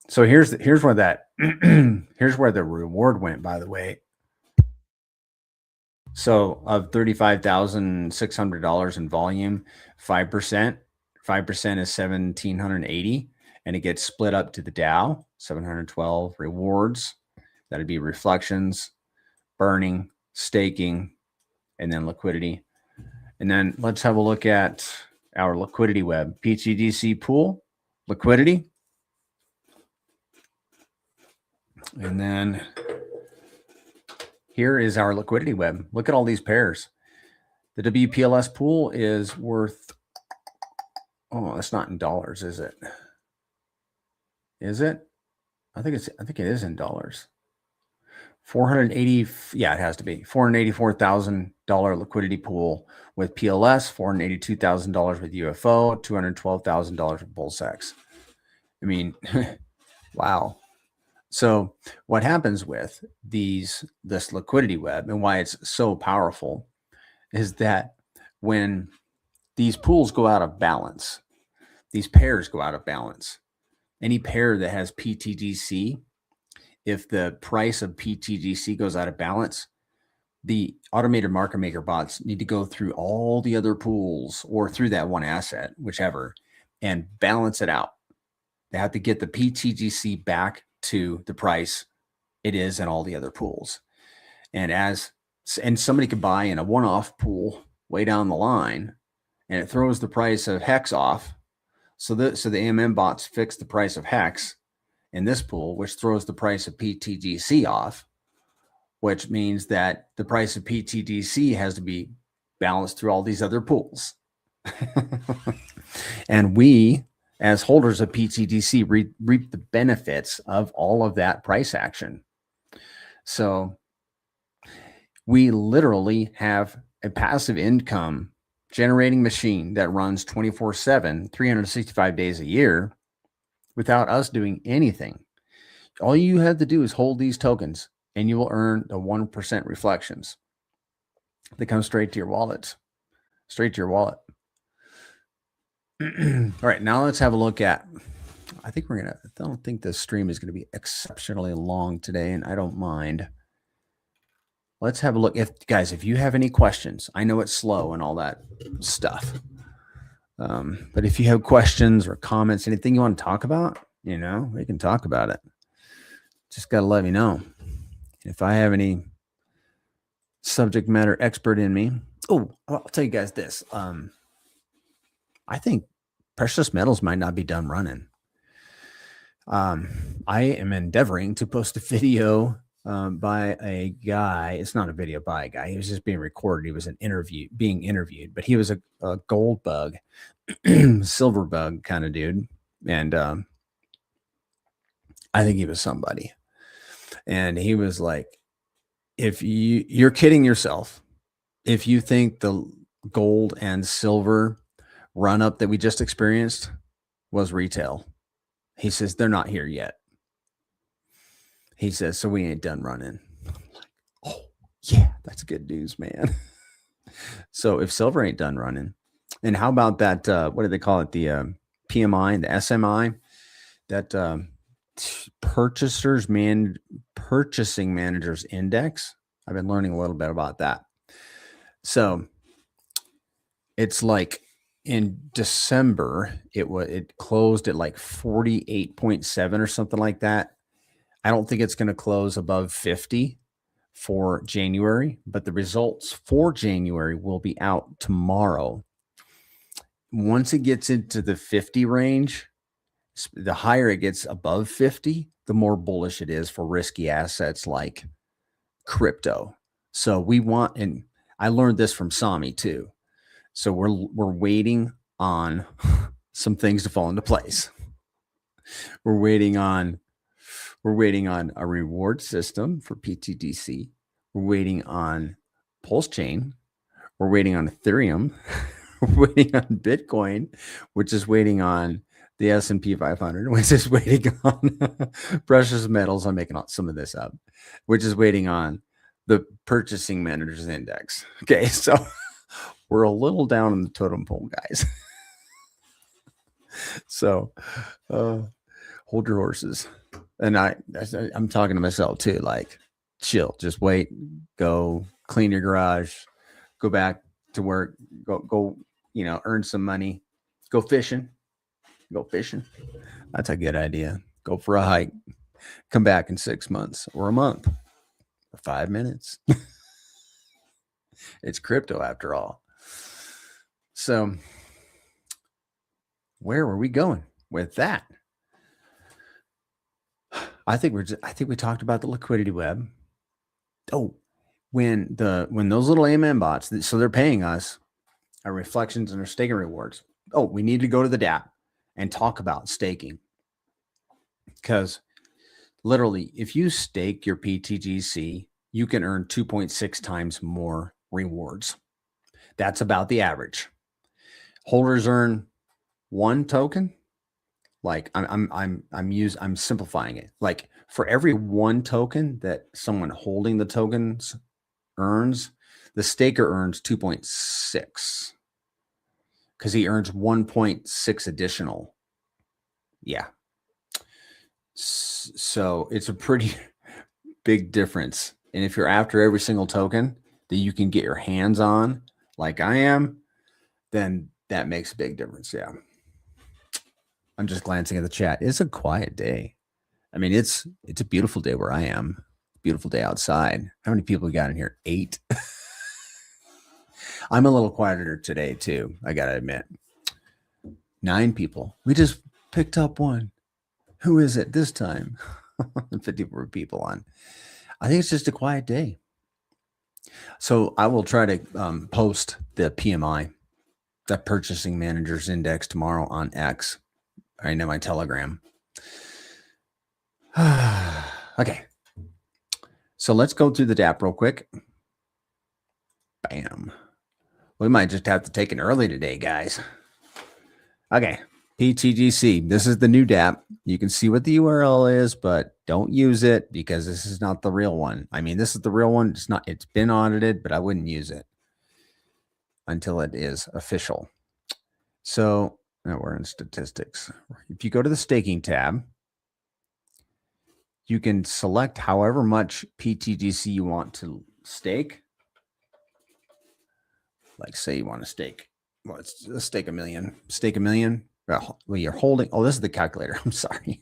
So here's where that here's where the reward went, by the way. So of $35,600 in volume, 5% is 1,780, and it gets split up to the DAO, 712 rewards. That'd be reflections, burning, staking, and then liquidity. And then let's have a look at our liquidity web, pTGC pool, liquidity. And then here is our liquidity web. Look at all these pairs. The WPLS pool is worth, that's not in dollars, is it? Is it? I think it is in dollars. 480, yeah, it has to be $484,000 liquidity pool with PLS, $482,000 with UFO, $212,000 with PulseX. I mean, wow. So what happens with this liquidity web, and why it's so powerful, is that when these pools go out of balance. These pairs go out of balance. Any pair that has pTGC, if the price of pTGC goes out of balance, the automated market maker bots need to go through all the other pools or through that one asset, whichever, and balance it out. They have to get the pTGC back to the price it is in all the other pools. And somebody could buy in a one-off pool way down the line, and it throws the price of Hex off. So the AMM bots fix the price of Hex in this pool, which throws the price of pTGC off, which means that the price of pTGC has to be balanced through all these other pools. And we, as holders of pTGC, reap the benefits of all of that price action. So we literally have a passive income generating machine that runs 24/7, 365 days a year without us doing anything. All you have to do is hold these tokens and you will earn the 1% reflections that come straight to your wallet. All right, now let's have a look at, I don't think this stream is going to be exceptionally long today, and I don't mind. Let's have a look. If you have any questions, I know it's slow and all that stuff. But if you have questions or comments, anything you want to talk about, we can talk about it. Just got to let me know. If I have any subject matter expert in me. Oh, I'll tell you guys this. I think precious metals might not be done running. I am endeavoring to post a video by a guy. It's not a video by a guy. He was just being recorded. He was being interviewed, but he was a gold bug, silver bug kind of dude. And I think he was somebody. And he was like, if you're kidding yourself, if you think the gold and silver run up that we just experienced was retail, he says, they're not here yet. He says, so we ain't done running. I'm like, oh, yeah, that's good news, man. So if silver ain't done running, and how about that, what do they call it? The PMI, the SMI, that purchasing managers index. I've been learning a little bit about that. So it's like in December, it closed at like 48.7 or something like that. I don't think it's going to close above 50 for January, but the results for January will be out tomorrow. Once it gets into the 50 range, the higher it gets above 50, the more bullish it is for risky assets like crypto. So we want, and I learned this from Sami too. So we're waiting on some things to fall into place. We're waiting on a reward system for pTGC. We're waiting on PulseChain. We're waiting on Ethereum. We're waiting on Bitcoin, which is waiting on the S&P 500, which is waiting on precious metals. I'm making some of this up, which is waiting on the purchasing managers index. Okay, so we're a little down in the totem pole, guys. So hold your horses. And I'm talking to myself too, like, chill, just wait, go clean your garage, go back to work, go, earn some money, go fishing. That's a good idea. Go for a hike, come back in 6 months or a month or 5 minutes. It's crypto after all. So where were we going with that? I think we talked about the liquidity web. Oh, when those little AMM bots, so they're paying us our reflections and our staking rewards. Oh, we need to go to the DApp and talk about staking, because literally, if you stake your pTGC, you can earn 2.6 times more rewards. That's about the average. Holders earn one token. Like I'm simplifying it. Like for every one token that someone holding the tokens earns, the staker earns 2.6. because he earns 1.6 additional. Yeah. So it's a pretty big difference. And if you're after every single token that you can get your hands on, like I am, then that makes a big difference. Yeah. I'm just glancing at the chat. It's a quiet day. I mean, it's a beautiful day where I am. Beautiful day outside. How many people we got in here? 8. I'm a little quieter today too, I gotta admit. 9 people. We just picked up one. Who is it this time? 54 people on. I think it's just a quiet day. So I will try to post the PMI, the Purchasing Managers Index, tomorrow on X. I know my Telegram. Okay. So let's go through the DApp real quick. Bam. We might just have to take it early today, guys. Okay. pTGC. This is the new DApp. You can see what the URL is, but don't use it because this is not the real one. I mean, this is the real one. It's not, it's been audited, but I wouldn't use it until it is official. So now we're in statistics. If you go to the staking tab, you can select however much pTGC you want to stake. Like say you want to stake, well, let's stake 1 million. Stake 1 million. Well, you're holding. Oh, this is the calculator. I'm sorry.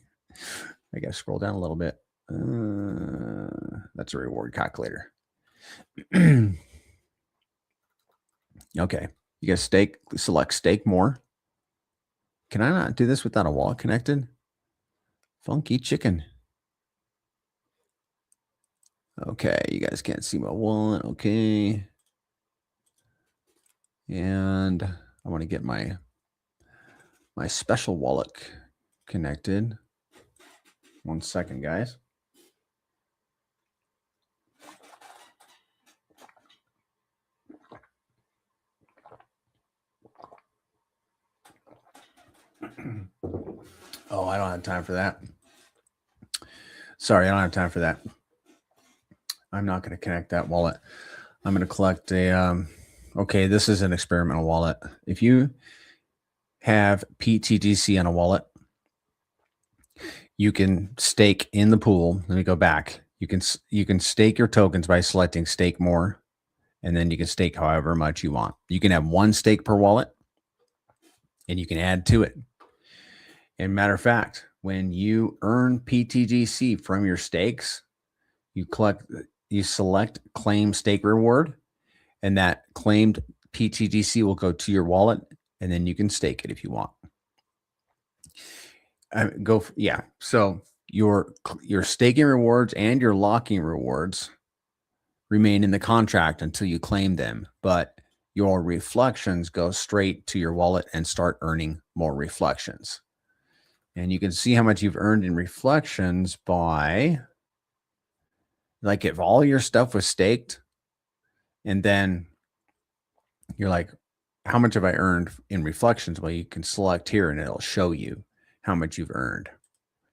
I got to scroll down a little bit. That's a reward calculator. Okay. You got to select stake more. Can I not do this without a wallet connected? Funky chicken. Okay. You guys can't see my wallet. Okay. And I want to get my special wallet connected. 1 second, guys. Oh, I don't have time for that. Sorry, I don't have time for that. I'm not going to connect that wallet. I'm going to collect a, okay, this is an experimental wallet. If you have pTGC on a wallet, you can stake in the pool. Let me go back. You can stake your tokens by selecting stake more, and then you can stake however much you want. You can have 1 stake per wallet, and you can add to it. And matter of fact, when you earn pTGC from your stakes, you select claim stake reward, and that claimed pTGC will go to your wallet, and then you can stake it if you want. Yeah. So your staking rewards and your locking rewards remain in the contract until you claim them, but your reflections go straight to your wallet and start earning more reflections. And you can see how much you've earned in reflections by, like, if all your stuff was staked, and then you're like, how much have I earned in reflections? Well, you can select here and it'll show you how much you've earned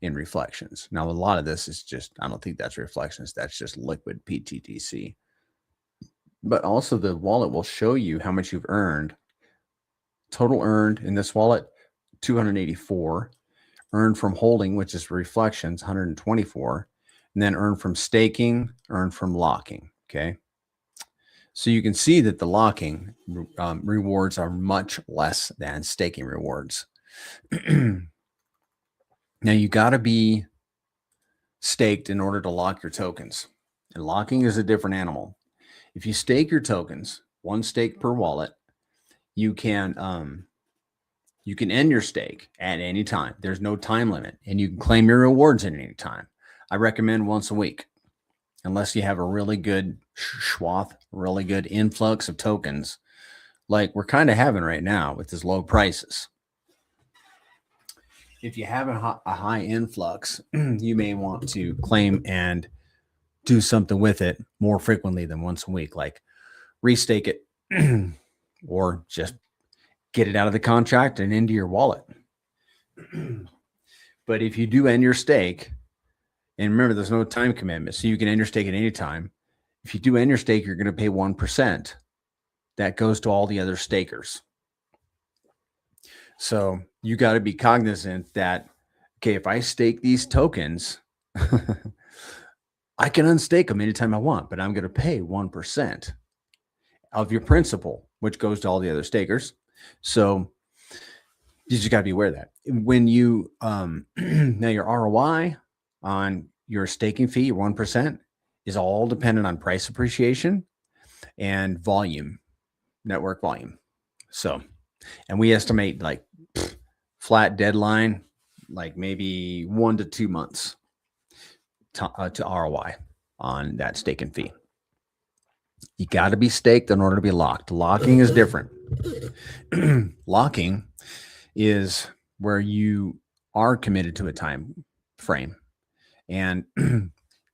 in reflections. Now, a lot of this is just, I don't think that's reflections. That's just liquid pTGC. But also the wallet will show you how much you've earned. Total earned in this wallet, 284. Earned from holding, which is reflections, 124. And then earned from staking, earned from locking. Okay. So you can see that the locking rewards are much less than staking rewards. Now you got to be staked in order to lock your tokens. And locking is a different animal. If you stake your tokens, 1 stake per wallet, you can end your stake at any time. There's no time limit, and you can claim your rewards at any time. I recommend once a week, unless you have a really good swath, really good influx of tokens, like we're kind of having right now with these low prices. If you have a high influx, you may want to claim and do something with it more frequently than once a week, like restake it or just get it out of the contract and into your wallet. But if you do end your stake, and remember, there's no time commitment, so you can end your stake at any time. If you do end your stake, you're going to pay 1%. That goes to all the other stakers. So you got to be cognizant that, okay, if I stake these tokens, I can unstake them anytime I want, but I'm going to pay 1% of your principal, which goes to all the other stakers. So you just got to be aware of that. When you, now your ROI on your staking fee, your 1%, is all dependent on price appreciation and volume, network volume. So, and we estimate like flat deadline, like maybe 1 to 2 months to ROI on that staking fee. You got to be staked in order to be locked. Locking is different. Locking is where you are committed to a time frame, and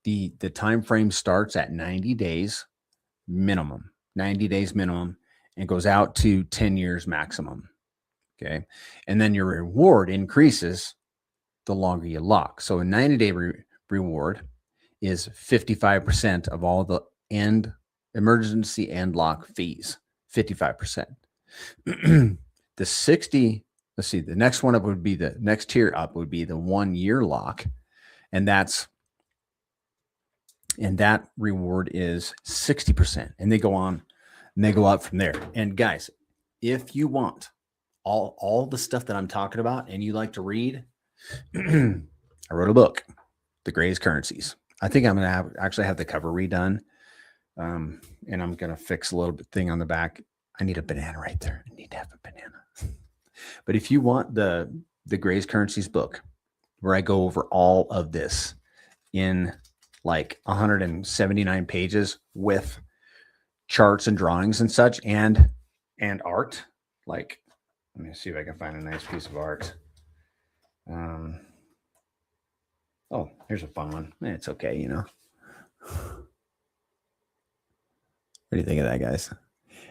the time frame starts at 90 days minimum, 90 days minimum, and goes out to 10 years maximum. Okay. And then your reward increases the longer you lock. So a 90-day reward is 55% of all the emergency end lock fees, 55%. The 60, let's see, the next one up would be the next tier up would be the 1 year lock. And that reward is 60%. And they go on and they go up from there. And guys, if you want all the stuff that I'm talking about and you like to read, I wrote a book, The Greatest Currencies. I think I'm going to actually have the cover redone. And I'm going to fix a little bit thing on the back. I need a banana right there. I need to have a banana. But if you want the Greatest Currencies book, where I go over all of this in like 179 pages with charts and drawings and such, and art, like, let me see if I can find a nice piece of art. Oh, here's a fun one. It's okay, you know. What do you think of that, guys?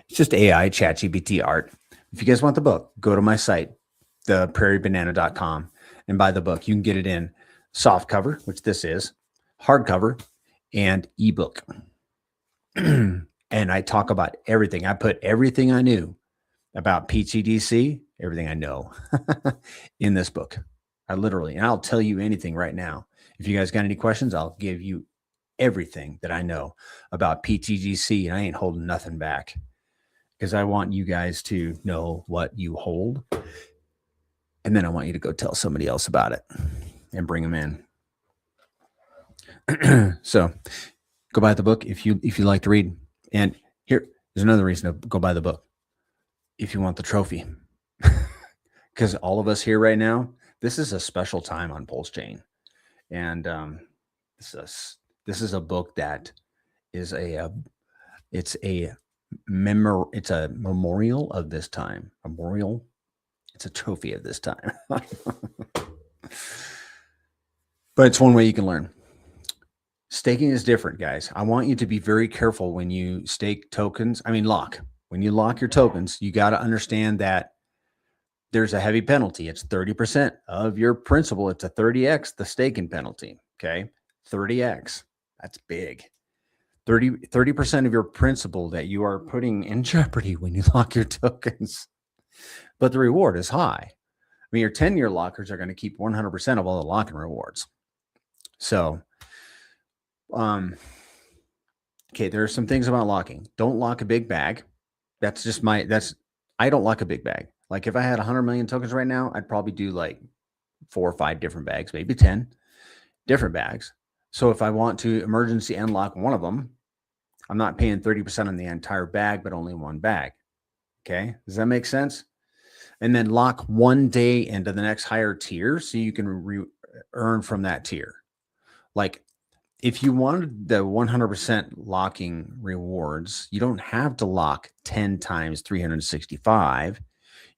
It's just AI ChatGPT art. If you guys want the book, go to my site, theprairiebanana.com, and buy the book. You can get it in soft cover, which this is, hardcover, and ebook. And I talk about everything. I put everything I knew about pTGC, everything I know in this book. And I'll tell you anything right now. If you guys got any questions, I'll give you everything that I know about pTGC, and I ain't holding nothing back because I want you guys to know what you hold. And then I want you to go tell somebody else about it and bring them in. So go buy the book if you like to read. And here's another reason to go buy the book. If you want the trophy, because all of us here right now, this is a special time on PulseChain. And this is a book that is it's a memorial of this time. It's a trophy of this time. But it's one way you can learn. Staking is different, guys. I want you to be very careful when you stake tokens. Lock. When you lock your tokens, you got to understand that there's a heavy penalty. It's 30% of your principal. It's a 30x the staking penalty. Okay. 30x. That's big. 30% of your principal that you are putting in jeopardy when you lock your tokens. But the reward is high. Your 10-year lockers are going to keep 100% of all the locking rewards. So, okay, there are some things about locking. Don't lock a big bag. I don't lock a big bag. Like if I had 100 million tokens right now, I'd probably do like 4 or 5 different bags, maybe 10 different bags. So if I want to emergency unlock one of them, I'm not paying 30% on the entire bag, but only one bag. Okay. Does that make sense? And then lock one day into the next higher tier so you can earn from that tier. Like if you wanted the 100% locking rewards, you don't have to lock 10 times 365.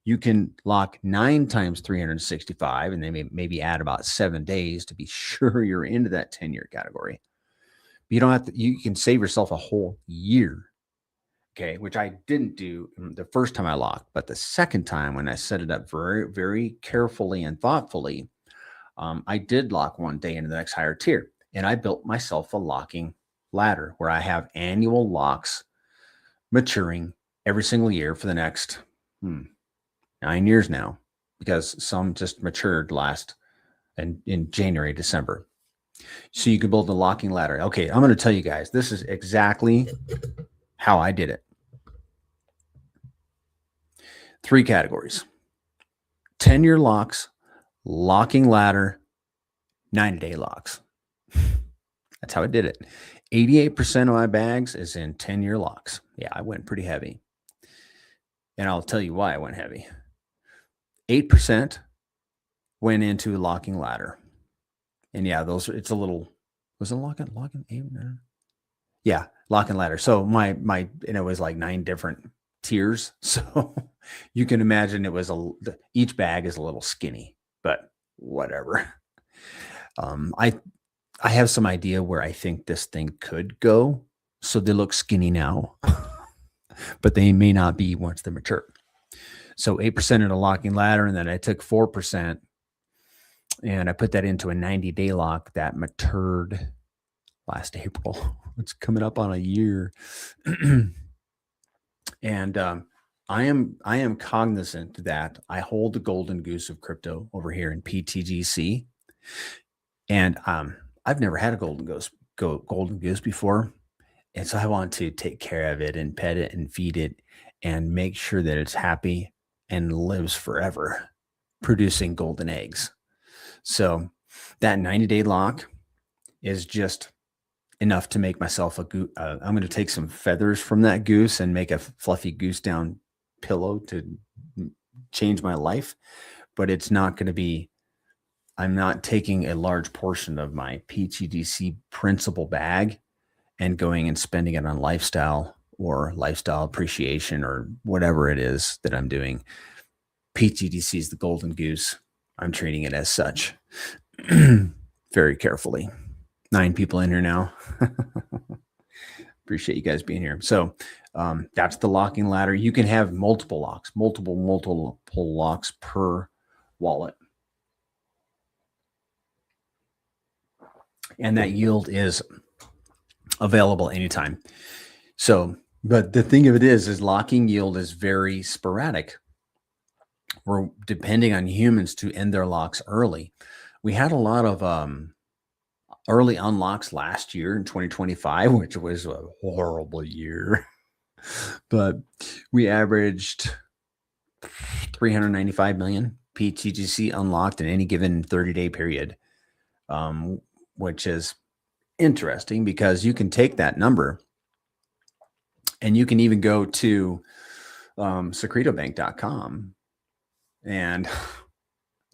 You can lock 9 times 365, and then maybe add about 7 days to be sure you're into that 10-year category. You don't have to, you can save yourself a whole year. Okay. Which I didn't do the first time I locked, but the second time when I set it up very, very carefully and thoughtfully, I did lock one day into the next higher tier. And I built myself a locking ladder where I have annual locks maturing every single year for the next 9 years now. because some just matured in January, December. So you can build a locking ladder. Okay, I'm going to tell you guys, this is exactly how I did it. 3 categories: 10-year locks, locking ladder, 90-day locks. That's how I did it. 88% of my bags is in 10-year locks. Yeah, I went pretty heavy. And I'll tell you why I went heavy. 8% went into locking ladder. And yeah, it's a little, was it locking 8? Yeah, locking ladder. So and it was like 9 different tiers. So you can imagine each bag is a little skinny, but whatever. I have some idea where I think this thing could go. So they look skinny now, but they may not be once they mature. So 8% in a locking ladder. And then I took 4% and I put that into a 90-day lock that matured last April. It's coming up on a year. And I am cognizant that I hold the golden goose of crypto over here in pTGC. And I've never had a golden goose before. And so I want to take care of it and pet it and feed it and make sure that it's happy and lives forever, producing golden eggs. So that 90-day lock is just enough to make myself a goose. I'm going to take some feathers from that goose and make a fluffy goose down pillow to change my life. But it's not going to be, I'm not taking a large portion of my pTGC principal bag and going and spending it on lifestyle or lifestyle appreciation or whatever it is that I'm doing. pTGC is the golden goose. I'm treating it as such. Very carefully. 9 people in here now. Appreciate you guys being here. So that's the locking ladder. You can have multiple locks, multiple locks per wallet. And that yield is available anytime. So, but the thing of it is locking yield is very sporadic. We're depending on humans to end their locks early. We had a lot of early unlocks last year in 2025, which was a horrible year. But we averaged 395 million pTGC unlocked in any given 30-day period, which is interesting because you can take that number and you can even go to secretobank.com and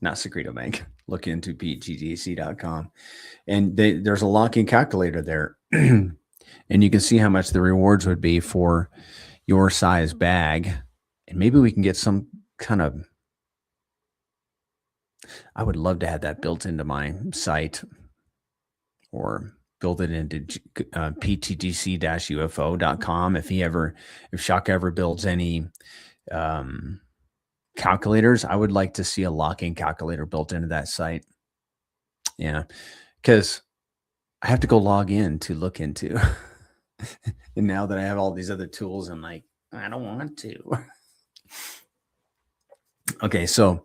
not Secreto Bank. Look into ptgc.com and there's a locking calculator there. And you can see how much the rewards would be for your size bag. And maybe we can get some kind of, I would love to have that built into my site or build it into ptgc-ufo.com. If Shaka ever builds any calculators, I would like to see a locking calculator built into that site. Yeah, because I have to go log in to look into. And now that I have all these other tools, I'm like, I don't want to. Okay, so,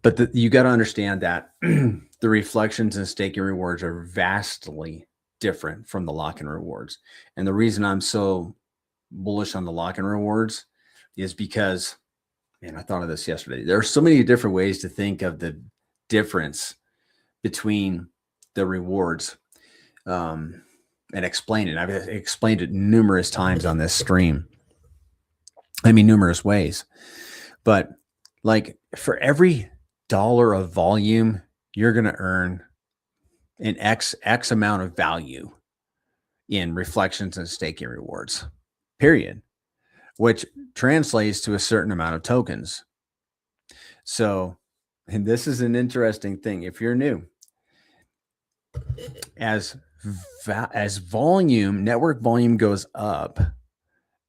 but you got to understand that the reflections and staking rewards are vastly different from the lock-in rewards. And the reason I'm so bullish on the lock-in rewards is because, man, I thought of this yesterday. There are so many different ways to think of the difference between the rewards and explain it. I've explained it numerous times on this stream. I mean, numerous ways. But like for every dollar of volume, you're going to earn an X amount of value in reflections and staking rewards, period, which translates to a certain amount of tokens. So, and this is an interesting thing. If you're new, as volume, network volume goes up,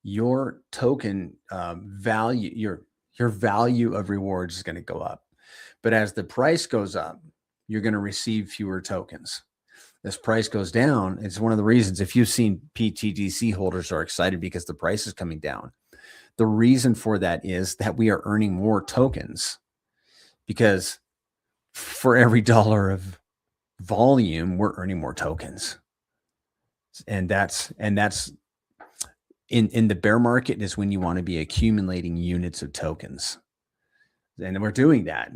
your token value, your value of rewards is going to go up. But as the price goes up, you're going to receive fewer tokens. This price goes down. It's one of the reasons, if you've seen pTGC holders are excited because the price is coming down. The reason for that is that we are earning more tokens. because for every dollar of volume, we're earning more tokens. And that's in the bear market is when you want to be accumulating units of tokens. And we're doing that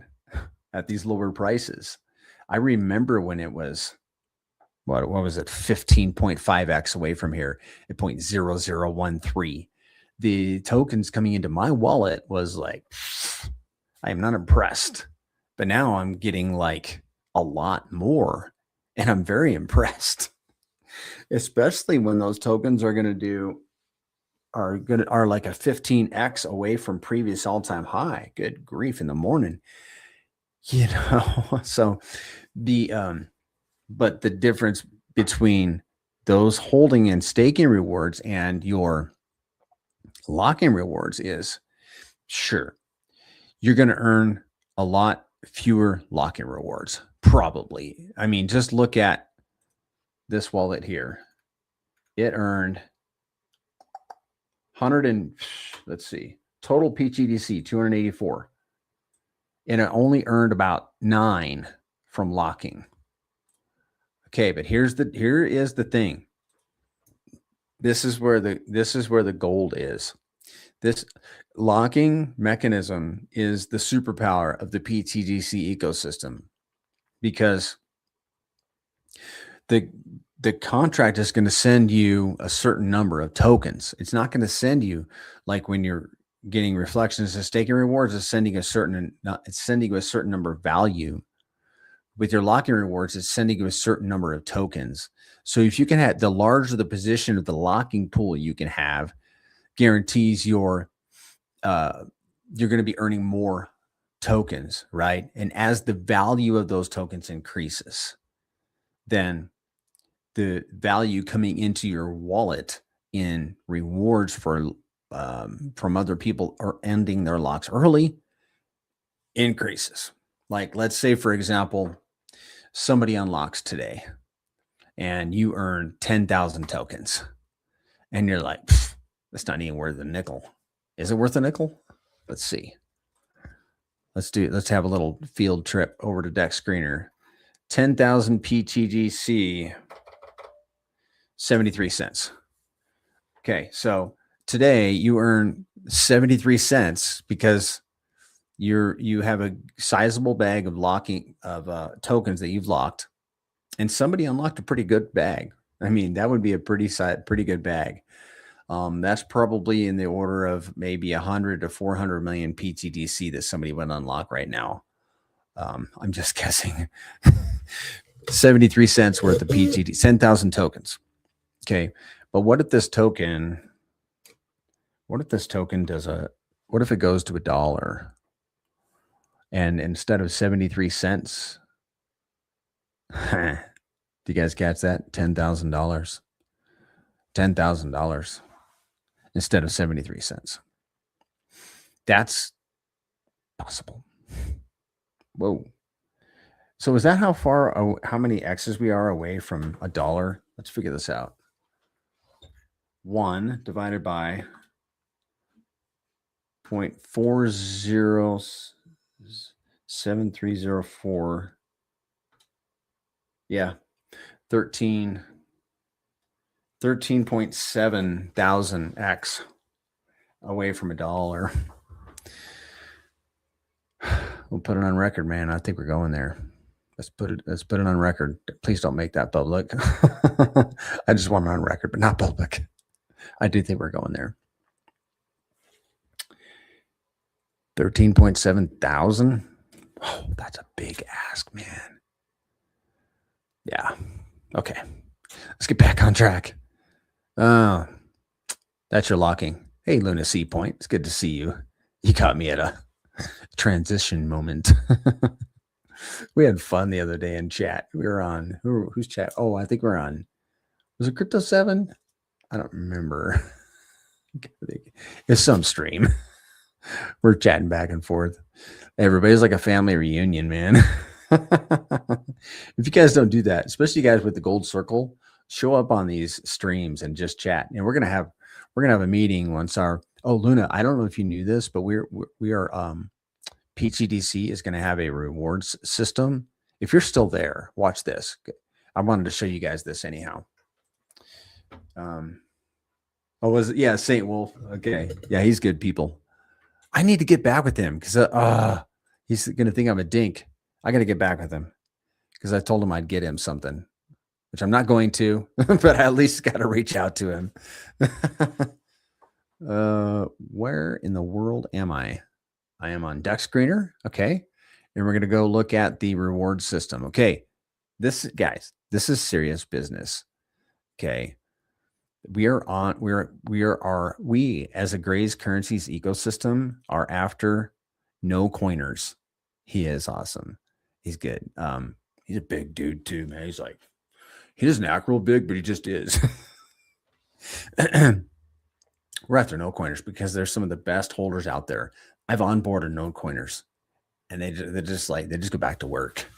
at these lower prices. I remember when it was, what was it, 15.5x away from here at 0.0013. The tokens coming into my wallet was like, I am not impressed. But now I'm getting like a lot more, and I'm very impressed. Especially when those tokens are like a 15x away from previous all-time high. Good grief, in the morning. So but the difference between those holding and staking rewards and your lock-in rewards is, sure, you're going to earn a lot fewer lock-in rewards, probably. I mean, just look at this wallet here. It earned let's see, total pTGC 284, and it only earned about 9 from locking. Okay, but here is the thing. This is where the gold is. This locking mechanism is the superpower of the pTGC ecosystem, because the contract is going to send you a certain number of tokens. It's not going to send you like when you're getting reflections of staking rewards. It's sending you a certain number of value. With your locking rewards, it's sending you a certain number of tokens. So if you can have, the larger the position of the locking pool you can have, guarantees you're going to be earning more tokens, right? And as the value of those tokens increases, then the value coming into your wallet in rewards for from other people or ending their locks early increases. Like, let's say, for example, somebody unlocks today and you earn 10,000 tokens, and you're like, that's not even worth a nickel. Is it worth a nickel? Let's see. Let's have a little field trip over to Dex Screener. 10,000 pTGC, 73 cents. Okay, so today you earn 73 cents because you have a sizable bag of tokens that you've locked, and somebody unlocked a pretty good bag. I mean, that would be a pretty good bag. That's probably in the order of maybe 100 to 400 million pTGC that somebody would unlock right now. I'm just guessing. 73 cents worth of pTGC, 10,000 tokens. Okay, but what if this token what if it goes to $1, and instead of 73 cents, do you guys catch that? $10,000. $10,000 instead of 73 cents. That's possible. Whoa. So is that how many X's we are away from $1? Let's figure this out. 1 divided by 0.407304. Yeah. 13.7 thousand X away from $1. We'll put it on record, man. I think we're going there. Let's put it on record. Please don't make that public. I just want it on record, but not public. I do think we're going there. 13.7 thousand. Oh, that's a big ask, man. Yeah. Okay. Let's get back on track. That's your locking. Hey, Luna C Point. It's good to see you. You caught me at a transition moment. We had fun the other day in chat. We were on who's chat? Oh, I think we're on. Was it Crypto 7? I don't remember. It's some stream. We're chatting back and forth. Everybody's like a family reunion, man. If you guys don't do that, especially you guys with the gold circle, show up on these streams and just chat. And we're gonna have a meeting once Luna, I don't know if you knew this, but we are PTGC is going to have a rewards system. If you're still there, watch this. I wanted to show you guys this anyhow. Was it? Yeah, St. Wolf. Okay. Yeah, he's good people. I need to get back with him because he's going to think I'm a dink. I got to get back with him because I told him I'd get him something, which I'm not going to, but I at least got to reach out to him. Where in the world am I? I am on Deck Screener. Okay. And we're going to go look at the reward system. Okay. This is serious business. Okay. We as a Gray's Currencies ecosystem are after no coiners. He is awesome. He's good. He's a big dude too, man. He's like, he doesn't act real big, but he just is. We're after no coiners because they're some of the best holders out there. I've onboarded no coiners and they just go back to work.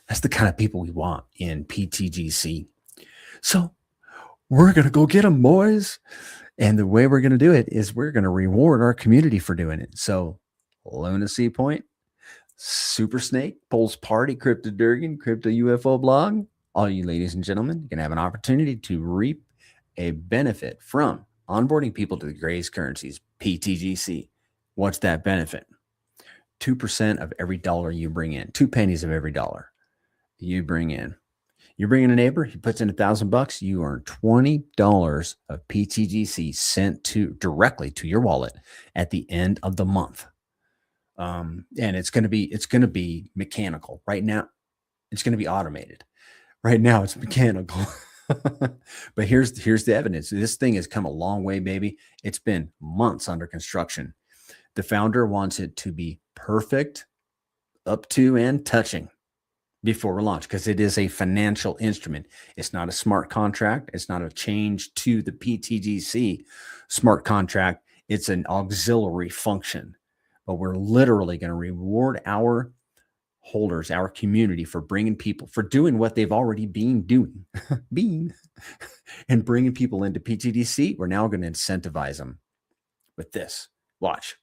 That's the kind of people we want in PTGC. So we're going to go get them, boys. And the way we're going to do it is we're going to reward our community for doing it. So Lunacy Point, Super Snake, Pulse Party, Crypto Durgan, Crypto UFO Blog, all you ladies and gentlemen, you can have an opportunity to reap a benefit from onboarding people to the Gray's Currencies, PTGC. What's that benefit? 2% of every dollar you bring in, 2 pennies of every dollar you bring in. You bring in a neighbor, he puts in $1,000, you earn $20 of PTGC sent directly to your wallet at the end of the month. And it's going to be mechanical. Right now, it's going to be automated. Right now, it's mechanical. But here's the evidence. This thing has come a long way, baby. It's been months under construction. The founder wants it to be perfect up to and touching before launch because it is a financial instrument. It's not a smart contract. It's not a change to the PTGC smart contract. It's an auxiliary function. But we're literally going to reward our holders, our community for bringing people, for doing what they've already been doing, and bringing people into PTGC. We're now going to incentivize them with this. Watch.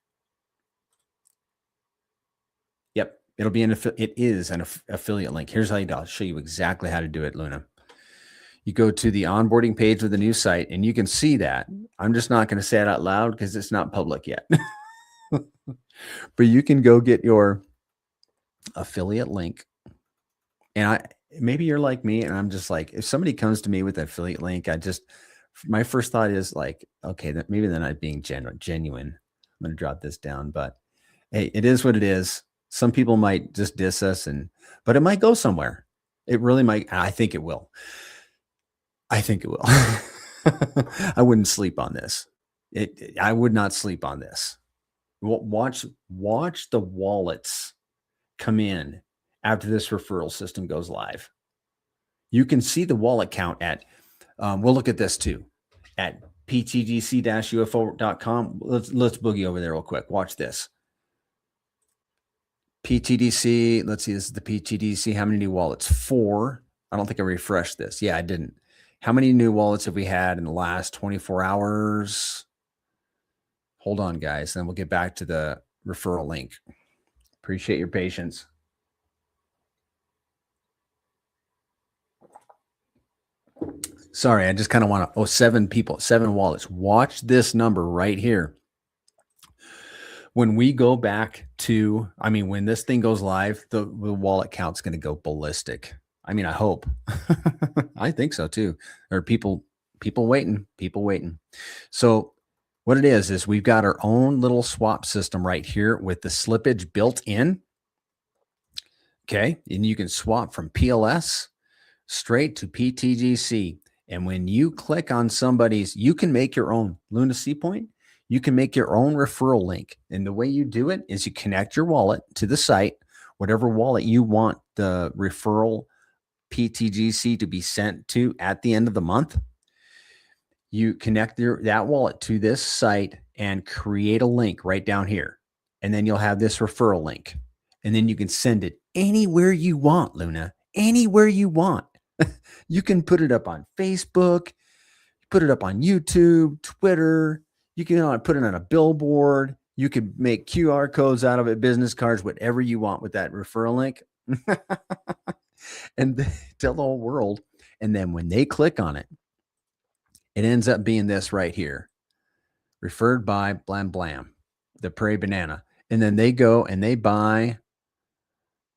Yep. It is an affiliate link. Here's how I'll show you exactly how to do it, Luna. You go to the onboarding page of the new site and you can see that. I'm just not going to say it out loud because it's not public yet. But you can go get your affiliate link. And maybe you're like me and I'm just like, if somebody comes to me with an affiliate link, my first thought is like, okay, maybe they're not being genuine. I'm going to drop this down, but hey, it is what it is. Some people might just diss us, but it might go somewhere. It really might. I think it will. I wouldn't sleep on this. I would not sleep on this. Watch the wallets come in after this referral system goes live. You can see the wallet count at, we'll look at this too, at ptgc-ufo.com. Let's boogie over there real quick. Watch this. PTDC, let's see, this is the PTDC. How many new wallets? 4. I don't think I refreshed this. Yeah, I didn't. How many new wallets have we had in the last 24 hours? Hold on, guys. Then we'll get back to the referral link. Appreciate your patience. Sorry, I just kind of want to, 7 people, 7 wallets. Watch this number right here. When we go back to, when this thing goes live, the wallet count's going to go ballistic. I hope. I think so too. There are people waiting. So what it is we've got our own little swap system right here with the slippage built in. Okay. And you can swap from PLS straight to PTGC. And when you click on you can make your own Lunacy Point. You can make your own referral link. And the way you do it is you connect your wallet to the site, whatever wallet you want the referral PTGC to be sent to at the end of the month. You connect that wallet to this site and create a link right down here. And then you'll have this referral link. And then you can send it anywhere you want, Luna, anywhere you want. You can put it up on Facebook, put it up on YouTube, Twitter. You can put it on a billboard. You could make QR codes out of it, business cards, whatever you want with that referral link. And tell the whole world. And then when they click on it, it ends up being this right here. Referred by blam blam, the Prairie Banana. And then they go and they buy,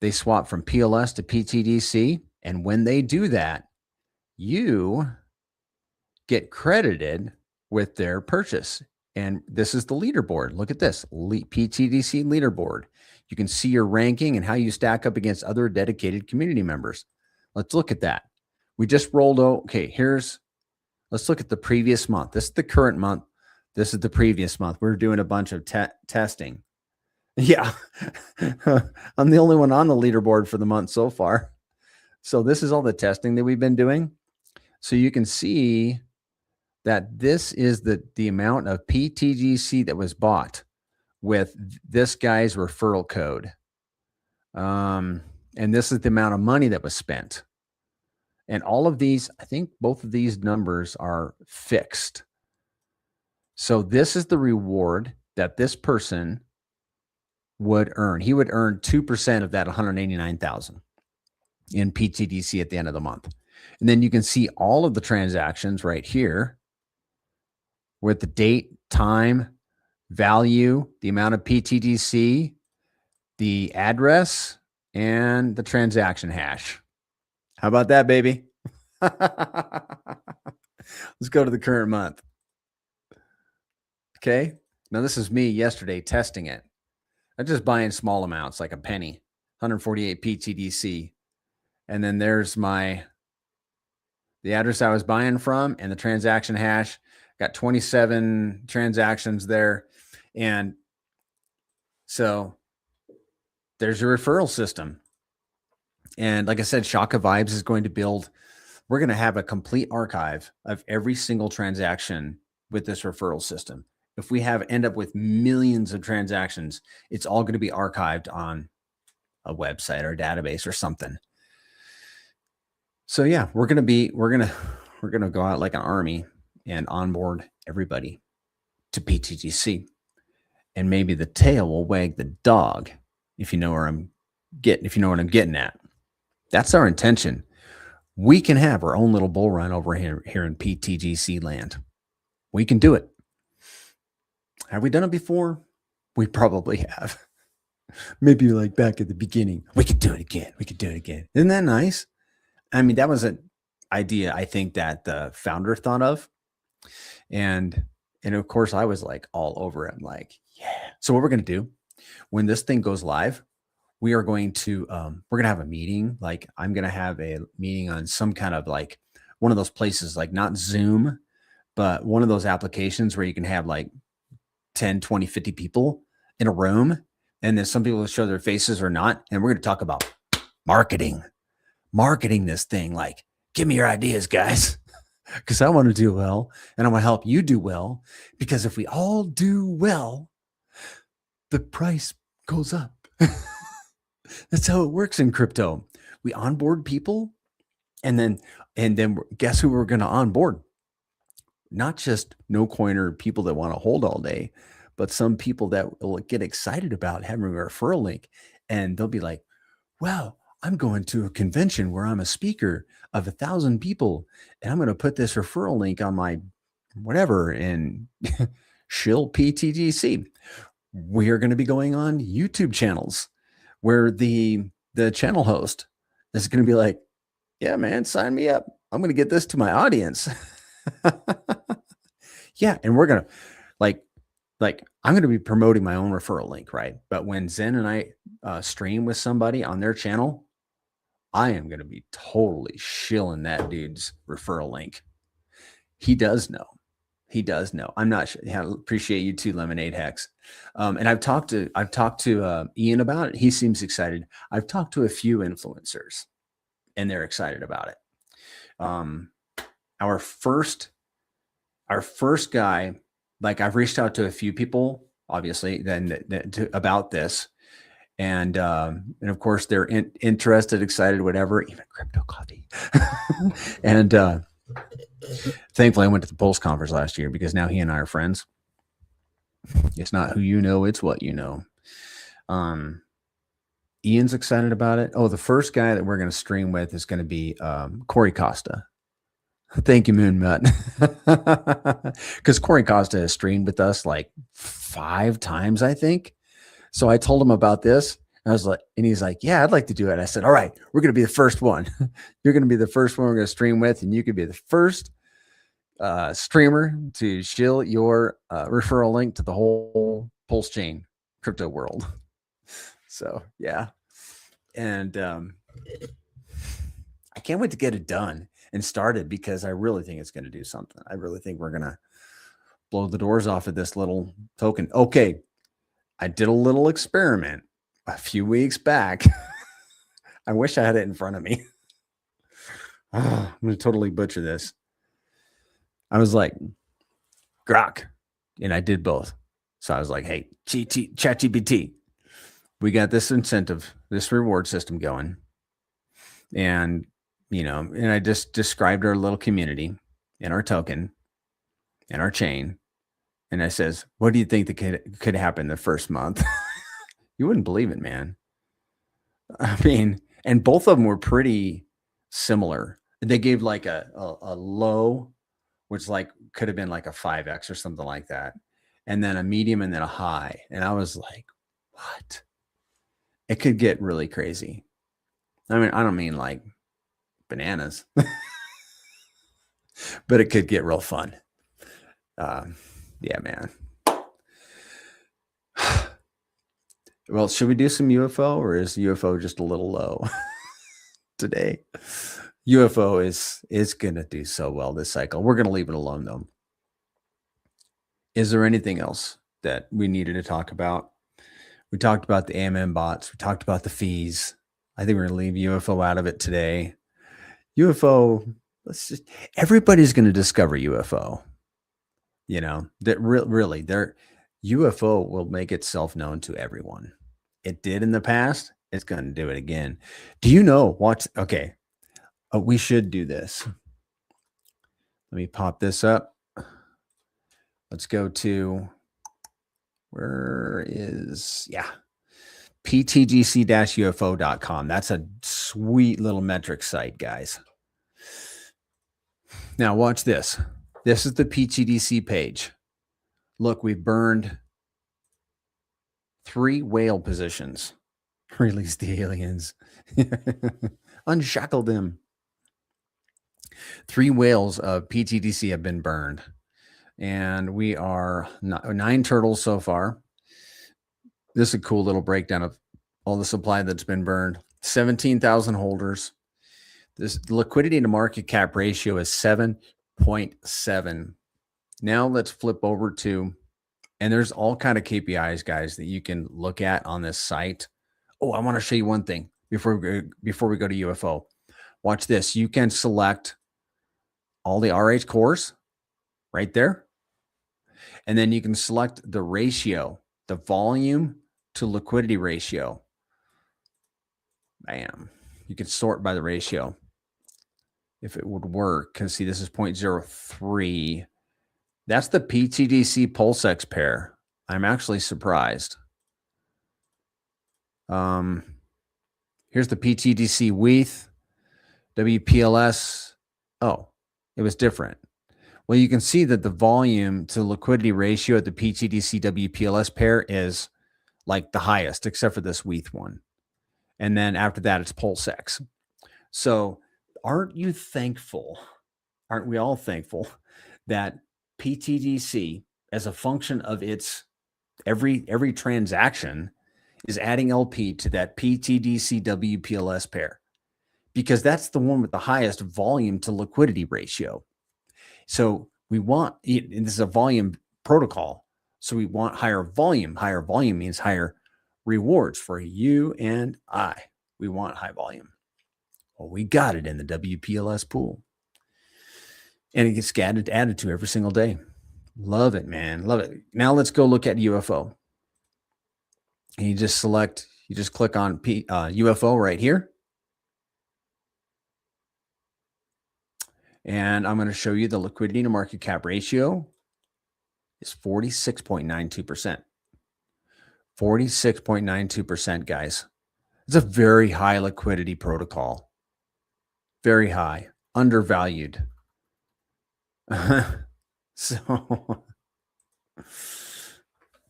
they swap from PLS to pTGC. And when they do that, you get credited with their purchase. And this is the leaderboard. Look at this pTGC leaderboard. You can see your ranking and how you stack up against other dedicated community members. Let's look at that. We just rolled out. Okay, let's look at the previous month. This is the current month. This is the previous month. We're doing a bunch of testing. Yeah, I'm the only one on the leaderboard for the month so far. So this is all the testing that we've been doing. So you can see that this is the amount of pTGC that was bought with this guy's referral code. And this is the amount of money that was spent. And all of these, I think both of these numbers are fixed. So this is the reward that this person would earn. He would earn 2% of that 189,000 in pTGC at the end of the month. And then you can see all of the transactions right here with the date, time, value, the amount of pTGC, the address, and the transaction hash. How about that, baby? Let's go to the current month. Okay. Now this is me yesterday testing it. I'm just buying small amounts, like a penny, 148 pTGC. And then there's the address I was buying from and the transaction hash. Got 27 transactions there. And so there's your referral system. And like I said, Shaka Vibes is going to build, we're going to have a complete archive of every single transaction with this referral system. If we end up with millions of transactions, it's all going to be archived on a website or a database or something. So yeah, we're going to go out like an army and onboard everybody to pTGC. And maybe the tail will wag the dog, if you know what I'm getting at. That's our intention. We can have our own little bull run over here in pTGC land. We can do it. Have we done it before? We probably have. Maybe like back at the beginning. We could do it again. We could do it again. Isn't that nice? I mean, that was an idea I think that the founder thought of. And of course I was like all over it. I'm like, yeah. So what we're going to do when this thing goes live, we are going to, we're going to have a meeting. Like I'm going to have a meeting on some kind of like one of those places, like not Zoom, but one of those applications where you can have like 10, 20, 50 people in a room. And then some people will show their faces or not. And we're going to talk about marketing this thing. Like, give me your ideas, guys, because I want to do well and I want to help you do well, because if we all do well, the price goes up. That's how it works in crypto. We onboard people and then guess who we're going to onboard? Not just no coiner people that want to hold all day, but some people that will get excited about having a referral link. And they'll be like, wow, I'm going to a convention where I'm a speaker of 1,000 people. And I'm going to put this referral link on my whatever and shill pTGC. We are going to be going on YouTube channels where the channel host is going to be like, yeah, man, sign me up. I'm going to get this to my audience. Yeah. And we're going to like I'm going to be promoting my own referral link. Right. But when Zen and I stream with somebody on their channel, I am going to be totally shilling that dude's referral link. He does know. I'm not sure. Yeah, appreciate you too, Lemonade Hex. And I've talked to Ian about it. He seems excited. I've talked to a few influencers and they're excited about it. Our first guy, like I've reached out to a few people, obviously, about this. And of course they're interested, excited, whatever, even crypto coffee. And thankfully I went to the Pulse conference last year because now he and I are friends. It's not who you know, it's what you know. Ian's excited about it. Oh, the first guy that we're going to stream with is going to be Corey Costa. Thank you, Moon Mutt. Because Corey Costa has streamed with us like 5 times, I think. So I told him about this. I was like, and he's like, yeah, I'd like to do it. I said, all right, we're going to be the first one. You're going to be the first one we're going to stream with, and you could be the first streamer to shill your referral link to the whole PulseChain crypto world. So yeah. And I can't wait to get it done and started, because I really think it's going to do something. I really think we're going to blow the doors off of this little token. Okay. I did a little experiment a few weeks back. I wish I had it in front of me. I'm going to totally butcher this. I was like, Grok, and I did both. So I was like, hey, ChatGPT, we got this incentive, this reward system going. And, and I just described our little community and our token and our chain. And I says, what do you think that could happen the first month? You wouldn't believe it, man. I mean, and both of them were pretty similar. They gave like a low, which could have been like a 5x or something like that. And then a medium and then a high. And I was like, what? It could get really crazy. I mean, I don't mean like bananas, but it could get real fun. Yeah, man. Well, should we do some UFO, or is UFO just a little low today? UFO is going to do so well this cycle. We're going to leave it alone, though. Is there anything else that we needed to talk about? We talked about the AMM bots. We talked about the fees. I think we're going to leave UFO out of it today. UFO, everybody's going to discover UFO. That really, their UFO will make itself known to everyone. It did in the past. It's going to do it again. Do you know? Okay. We should do this. Let me pop this up. Let's go to, pTGC-UFO.com. That's a sweet little metric site, guys. Now watch this. This is the pTGC page. Look, we've burned 3 whale positions. Release the aliens. Unshackle them. 3 whales of pTGC have been burned. And we are 9 turtles so far. This is a cool little breakdown of all the supply that's been burned. 17,000 holders. This liquidity to market cap ratio is 7.7. Now let's flip over to, and there's all kind of KPIs, guys, that you can look at on this site. Oh, I want to show you one thing before we go to UFO. Watch this. You can select all the RH cores right there. And then you can select the ratio, the volume to liquidity ratio. Bam. You can sort by the ratio if it would work. Because see, this is 0.03. That's the pTGC PulseX pair. I'm actually surprised. Here's the pTGC WETH, WPLS. Oh, it was different. Well, you can see that the volume to liquidity ratio at the pTGC WPLS pair is like the highest, except for this WETH one. And then after that, it's PulseX. So aren't you thankful? Aren't we all thankful that pTGC, as a function of its every transaction, is adding LP to that pTGC WPLS pair? Because that's the one with the highest volume to liquidity ratio. So we want, and this is a volume protocol, so we want higher volume. Higher volume means higher rewards for you and I. We want high volume. Well, we got it in the WPLS pool. And it gets added to every single day. Love it, man. Love it. Now let's go look at UFO. And you just click on UFO right here. And I'm going to show you the liquidity to market cap ratio. is 46.92%. 46.92%, guys. It's a very high liquidity protocol. Very high, undervalued. So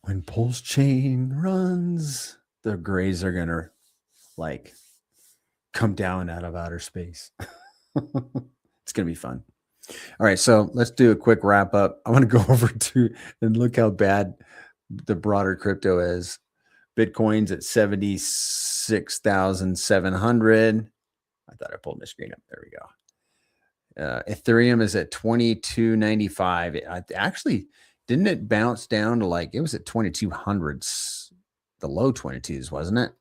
when PulseChain runs, the grays are going to like come down out of outer space. It's going to be fun. All right, so let's do a quick wrap up. I want to go over to and look how bad the broader crypto is. Bitcoin's at 76,700. I thought I pulled my screen up. There we go. Ethereum is at 2295. Actually, didn't it bounce down to like, it was at 2200s, the low 22s, wasn't it?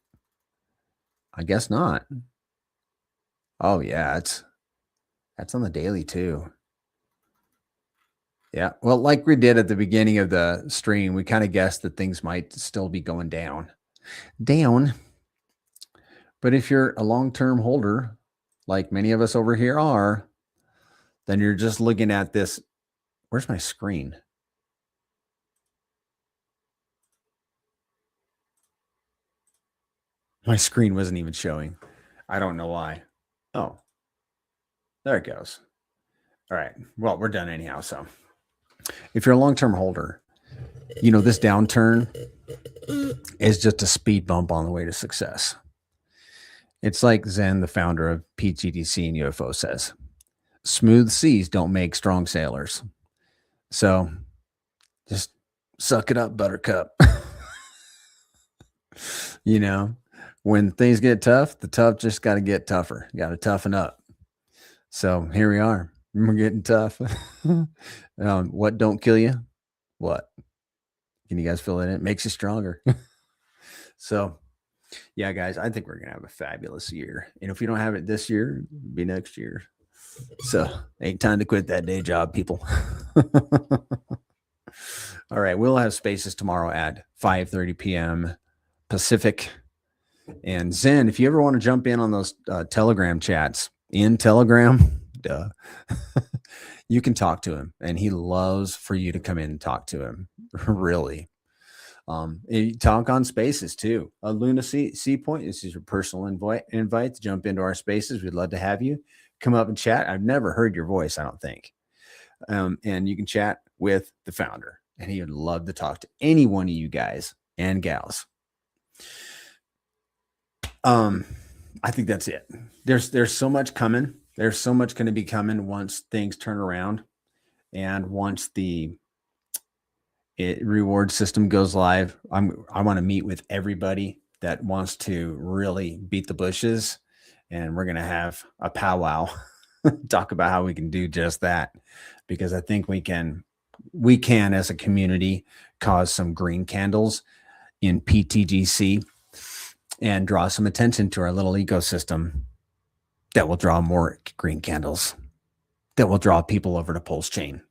I guess not. Oh yeah, that's on the daily too. Yeah, well, like we did at the beginning of the stream, we kind of guessed that things might still be going down. But if you're a long-term holder, like many of us over here are, then you're just looking at this. Where's my screen? My screen wasn't even showing. I don't know why. Oh, there it goes. All right. Well, we're done anyhow. So if you're a long-term holder, you know, this downturn is just a speed bump on the way to success. It's like Zen, the founder of pTGC and UFO, says, smooth seas don't make strong sailors. So just suck it up, buttercup. You know, when things get tough, the tough just got to get tougher. You got to toughen up. So here we are. We're getting tough. What don't kill you? What? Can you guys feel it? It makes you stronger. So, yeah, guys, I think we're going to have a fabulous year. And if we don't have it this year, it'll be next year. So ain't time to quit that day job, people. All right. We'll have spaces tomorrow at 5:30 p.m. Pacific. And Zen, if you ever want to jump in on those Telegram chats in Telegram, you can talk to him, and he loves for you to come in and talk to him. Really. You talk on spaces too. Luna C Point, this is your personal invite to jump into our spaces. We'd love to have you come up and chat. I've never heard your voice, I don't think. And you can chat with the founder, and he would love to talk to any one of you guys and gals. I think that's it. There's so much coming. There's so much going to be coming once things turn around, and once the reward system goes live. I want to meet with everybody that wants to really beat the bushes, and we're going to have a powwow, talk about how we can do just that, because I think we can as a community cause some green candles in pTGC and draw some attention to our little ecosystem that will draw more green candles, that will draw people over to PulseChain,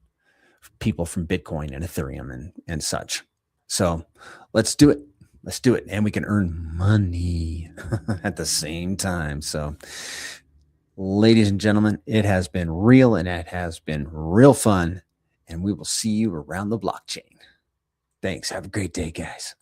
people from Bitcoin and Ethereum and such. So let's do it. Let's do it. And we can earn money at the same time. So ladies and gentlemen, it has been real, and it has been real fun. And we will see you around the blockchain. Thanks. Have a great day, guys.